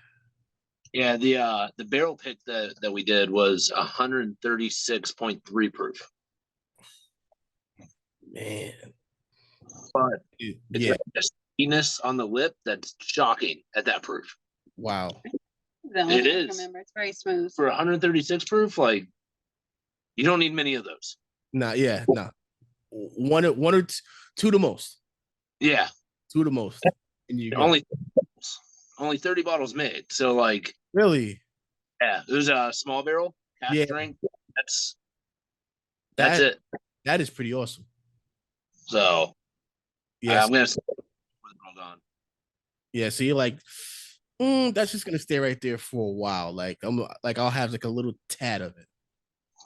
Yeah, the barrel pick that we did was 136.3 proof. man. But it's Yeah. a sweetness on the lip that's shocking at that proof. Wow. It is. Remember, it's very smooth. For 136 proof, like you don't need many of those. Nah. Yeah. Nah. One or two the most. Yeah. Two the most. And you go. Only 30 bottles made. So like Really? yeah, it was a small barrel cask Yeah. strength. That's That it. that is pretty awesome. So Yes. I'm gonna say gone. Yeah. So you're like, that's just gonna stay right there for a while. Like I'll have like a little tad of it.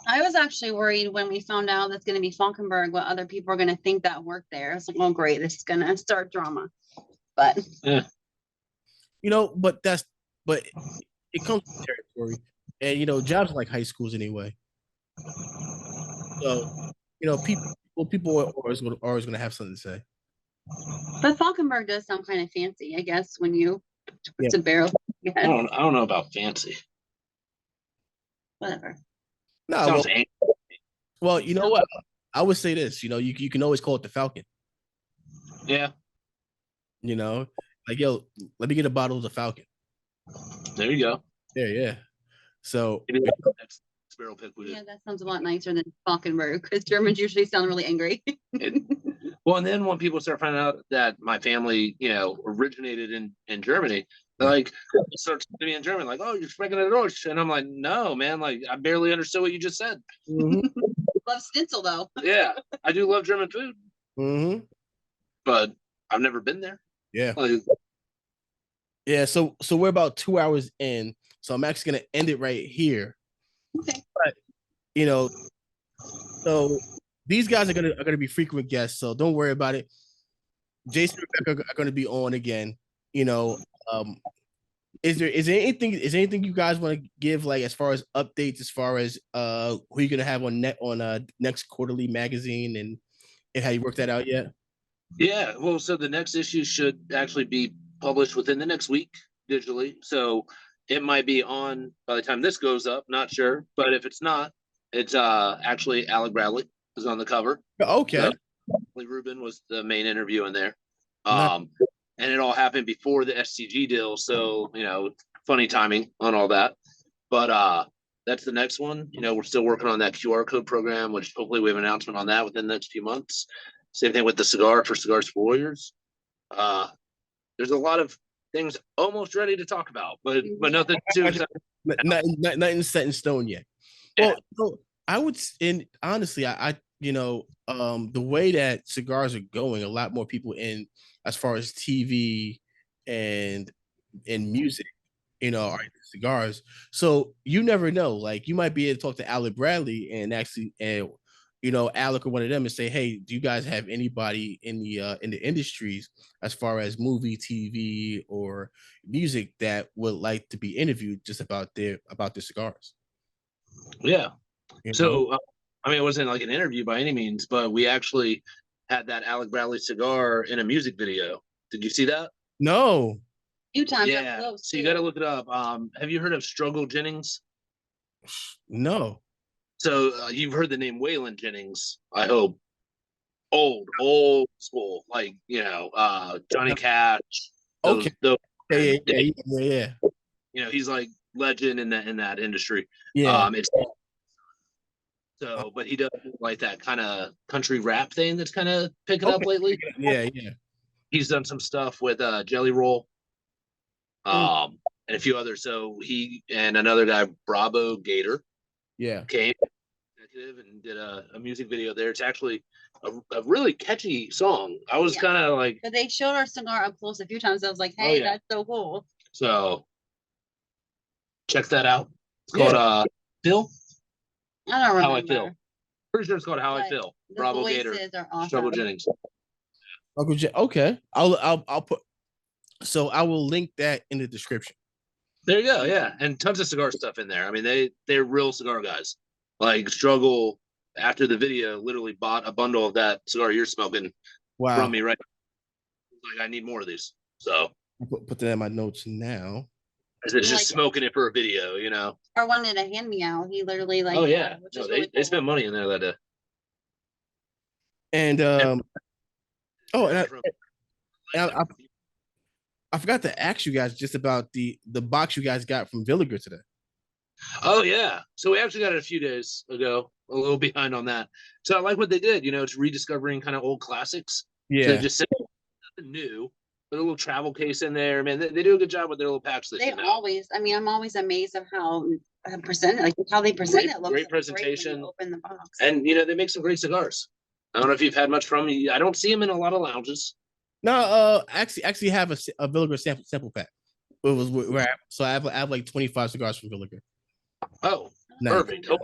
I was actually worried when we found out that's going to be Faulkenburg, what other people are going to think that worked there. I was like, oh, great, this is going to start drama. But But it comes with territory, and jobs are like high schools anyway. So people are always going to have something to say. But Faulkenburg does sound kind of fancy, I guess, when you Yeah. it's a barrel. I don't know about fancy. Whatever. No, well, you know what? I would say this. You can always call it the Falcon. Yeah. Like, yo, let me get a bottle of the Falcon. There you go. Yeah. So that's barrel pick. Yeah, that sounds a lot nicer than Faulkenburg because Germans usually sound really angry. Well, and then when people start finding out that my family, originated in Germany, they're like, it starts to be in German, like, oh, you're speaking a Deutsch. And I'm like, no, man, like, I barely understood what you just said. Mm-hmm. Love schnitzel, though. Yeah, I do love German food. Mm-hmm. But I've never been there. Yeah. Like, yeah, so we're about 2 hours in, so I'm actually going to end it right here. Okay. But, so these guys are gonna be frequent guests, so don't worry about it. Jason and Rebecca are gonna be on again. Is there anything you guys want to give, like, as far as updates, as far as who you're gonna have on next quarterly magazine, and how you work that out yet? Yeah, well, so the next issue should actually be published within the next week digitally. So it might be on by the time this goes up, not sure. But if it's not, it's actually Alec Bradley is on the cover. Okay. So Ruben was the main interview in there. And it all happened before the SCG deal. So, funny timing on all that. But that's the next one. We're still working on that QR code program, which hopefully we have an announcement on that within the next few months. Same thing with the cigar for Cigars for Warriors. There's a lot of things almost ready to talk about, but nothing too exciting. Nothing set in stone yet. Yeah. Well, so I would, and honestly, the way that cigars are going, a lot more people in as far as TV and music, are cigars. So you never know. Like, you might be able to talk to Alec Bradley and actually, Alec or one of them, and say, hey, do you guys have anybody in the industries as far as movie, TV, or music that would like to be interviewed just about their cigars? Yeah. So, it wasn't like an interview by any means, but we actually had that Alec Bradley cigar in a music video. Did you see that? No. Few times. Yeah. So you got to look it up. Have you heard of Struggle Jennings? No. So you've heard the name Waylon Jennings, I hope. Old school, like, Johnny Cash. Okay. Yeah. He's like legend in that industry. Yeah. But he does like that kind of country rap thing that's kind of picking up lately. Yeah. He's done some stuff with Jelly Roll, and a few others. So he and another guy, Bravo Gator, came and did a music video there. It's actually a really catchy song. I was kind of like, but they showed our cigar up close a few times. I was like, hey, that's so cool. So check that out. It's called Phil. I don't remember. How I Feel. Pretty sure it's called How I Feel. Bravo Gator. Awesome. Struggle Jennings. Okay. I'll put. So I will link that in the description. There you go. Yeah, and tons of cigar stuff in there. I mean, they're real cigar guys. Like, Struggle, after the video, literally bought a bundle of that cigar you're smoking Wow. from me, right? Like, I need more of these. So I'll put that in my notes now. it's just smoking it for a video, you know. Or wanted to hand me out. He literally like. Oh yeah, which no, is they, really they cool. spent money in there that day. And and I forgot to ask you guys just about the box you guys got from Villiger today. Oh yeah, so we actually got it a few days ago. A little behind on that. So I like what they did. You know, it's rediscovering kind of old classics. Yeah. So they just said nothing new. Put a little travel case in there, man. They do a good job with their little patch list. They always. I mean, I'm always amazed of how present, like how they present it. Looks great presentation. Open the box, and you know they make some great cigars. I don't know if you've had much from them. I don't see them in a lot of lounges. No, actually have a Villiger sample pack. It was where so I have like 25 cigars from Villiger. Oh, nice. Perfect. Oh,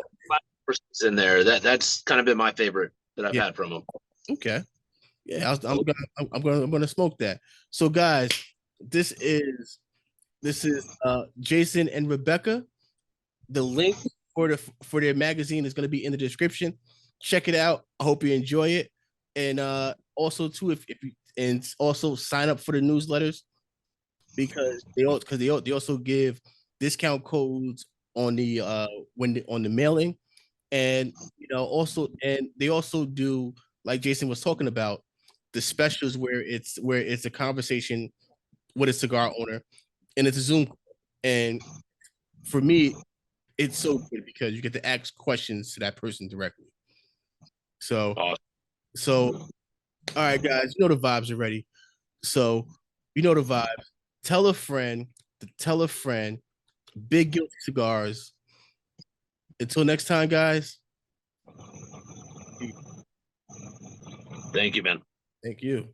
5% in there. That's kind of been my favorite that I've had from them. Okay. Yeah, I'm gonna smoke that. So guys, this is Jason and Rebecca. The link for their magazine is gonna be in the description. Check it out. I hope you enjoy it. And also too, if you and also sign up for the newsletters because they also give discount codes on the on the mailing, and you know also and they also do, like Jason was talking about, the specials where it's a conversation with a cigar owner and it's a Zoom call. And for me, it's so good because you get to ask questions to that person directly. So all right, guys, you know the vibes already. So you know the vibes. Tell a friend to tell a friend. Big Guilty Cigars. Until next time, guys. Thank you, man. Thank you.